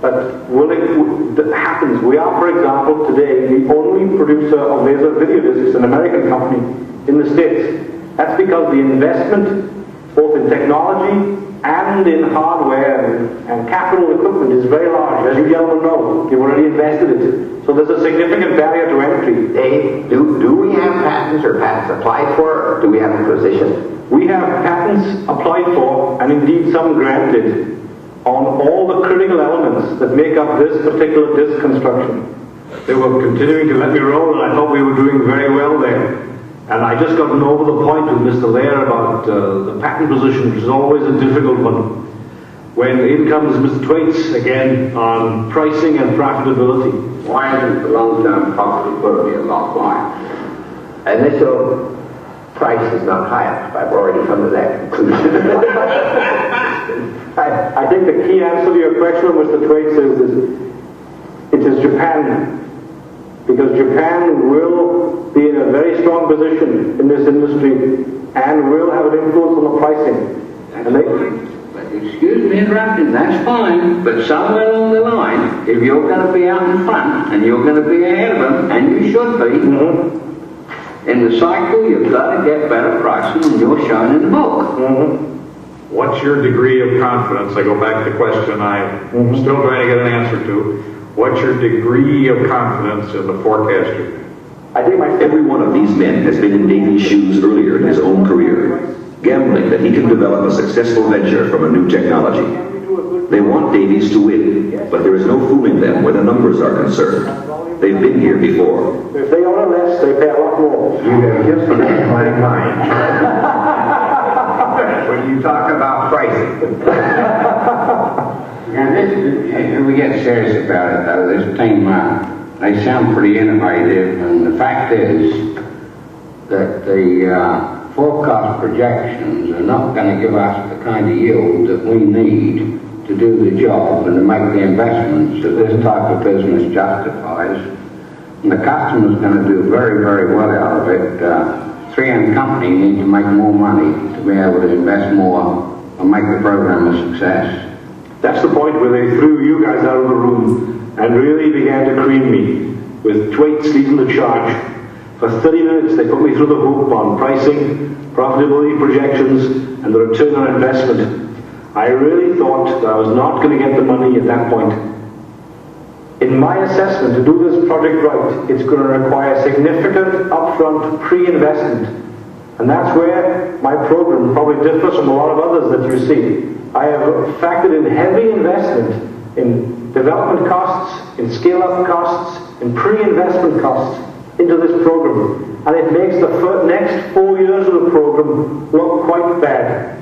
that happens. We are, for example, today the only producer of laser video discs, an American company in the States. That's because the investment, both in technology and in hardware and capital equipment, is very large. As you gentlemen know, you've already invested it. So there's a significant barrier to entry. Dave, do we have patents or patents applied for, or do we have a position? We have patents applied for, and indeed some granted, on all the critical elements that make up this particular disc construction. They were continuing to let me roll, and I thought we were doing very well there. And I just gotten over the point with Mr. Lair about the patent position, which is always a difficult one. When in comes Mr. Thwaites again on pricing and profitability. Why isn't the long-term profitability a lot higher? Initial price is not high enough. I've already come to that conclusion. I think the key answer to your question, Mr. Thwaites, is it is Japan. Because Japan will be in a very strong position in this industry and will have an influence on the pricing. But excuse me interrupting, that's fine, but somewhere along the line, if you're going to be out in front and you're going to be ahead of them, and you should be, in the cycle you've got to get better pricing than you're showing in the book. What's your degree of confidence? I go back to the question I'm still trying to get an answer to. What's your degree of confidence in the forecast? I think every one of these men has been in Davies' shoes earlier in his own career, gambling that he can develop a successful venture from a new technology. They want Davies to win, but there is no fooling them where the numbers are concerned. They've been here before. If they own a less, they pay a lot more. You have just read my mind. When you talk about pricing. Now we get serious about it though, this team, they sound pretty innovative, and the fact is that the forecast projections are not going to give us the kind of yield that we need to do the job and to make the investments that this type of business justifies. And the customer's going to do very, very well out of it. 3M Company need to make more money to be able to invest more and make the program a success. That's the point where they threw you guys out of the room and really began to cream me with weights leading the charge. For 30 minutes they put me through the hoop on pricing, profitability projections, and the return on investment. I really thought that I was not going to get the money at that point. In my assessment, to do this project right, it's going to require significant upfront pre-investment. And that's where my program probably differs from a lot of others that you see. I have factored in heavy investment in development costs, in scale-up costs, in pre-investment costs into this program. And it makes the next 4 years of the program look quite bad.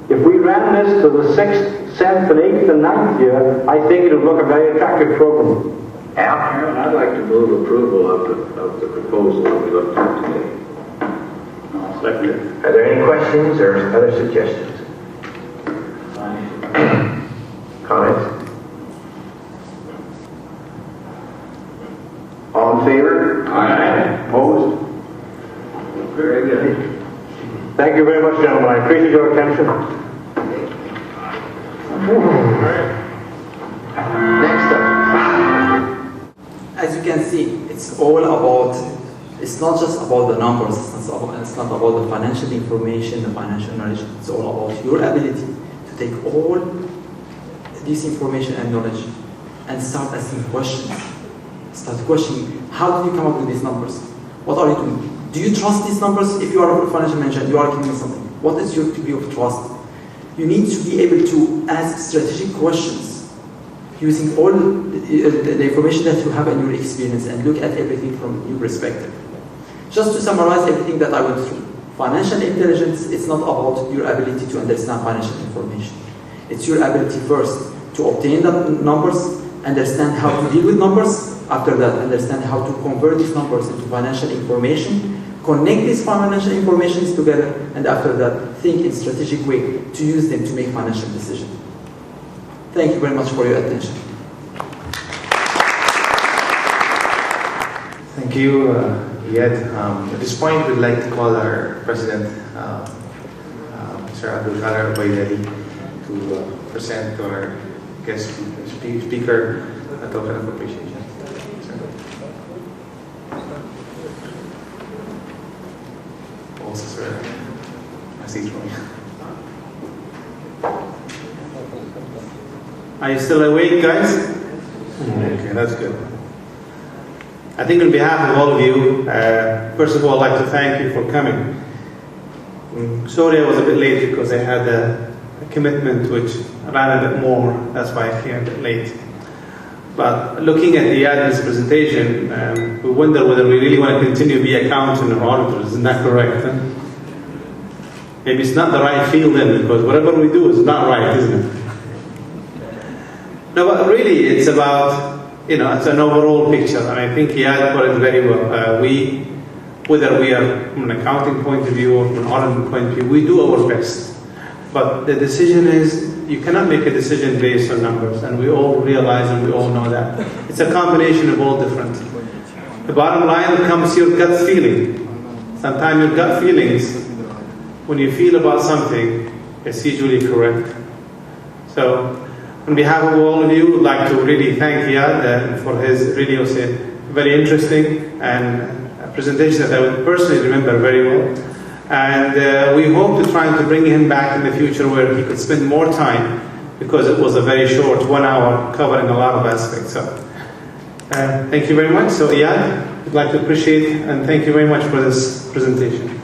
If we ran this to the 6th, 7th, and 8th, and 9th year, I think it would look a very attractive program. Chairman, I'd like to move approval of the proposal that we looked at today. Second. Are there any questions or other suggestions? Comments? All in favor? Aye. Opposed? Very good. Thank you very much, gentlemen. I appreciate your attention. Next up. As you can see, it's all about, it's not just about the numbers, it's not about the financial information, the financial knowledge. It's all about your ability to take all this information and knowledge and start asking questions. Start questioning, how did you come up with these numbers? What are you doing? Do you trust these numbers? If you are a financial manager, you are giving something. What is your degree of trust? You need to be able to ask strategic questions using all the information that you have in your experience and look at everything from your perspective. Just to summarize everything that I went through, financial intelligence is not about your ability to understand financial information. It's your ability first to obtain the numbers, understand how to deal with numbers, after that understand how to convert these numbers into financial information, connect these financial informations together, and after that think in strategic way to use them to make financial decisions. Thank you very much for your attention. Thank you, Iyad. At this point, we'd like to call our President, Mr. Abdul Kader Baydali, to present to our guest speaker a token of appreciation. Also, sir, message from you. Are you still awake, guys? Okay, that's good. I think on behalf of all of you, first of all, I'd like to thank you for coming. Sorry I was a bit late because I had a commitment which ran a bit more, that's why I came a bit late. But looking at Iyad's presentation, we wonder whether we really want to continue to be accountants or auditors. Isn't that correct? Huh? Maybe it's not the right field then, because whatever we do is not right, isn't it? No, but really it's about, it's an overall picture, and I think Iyad put it very well. Whether we are from an accounting point of view or from an auditing point of view, we do our best. But the decision is, you cannot make a decision based on numbers, and we all realize and we all know that. It's a combination of all different. The bottom line comes your gut feeling. Sometimes your gut feelings, when you feel about something, it's usually correct. So, on behalf of all of you, I'd like to really thank Iyad for his really very interesting and a presentation that I would personally remember very well. And we hope to try to bring him back in the future where he could spend more time, because it was a very short 1 hour covering a lot of aspects. So, thank you very much. So Iyad, I'd like to appreciate and thank you very much for this presentation.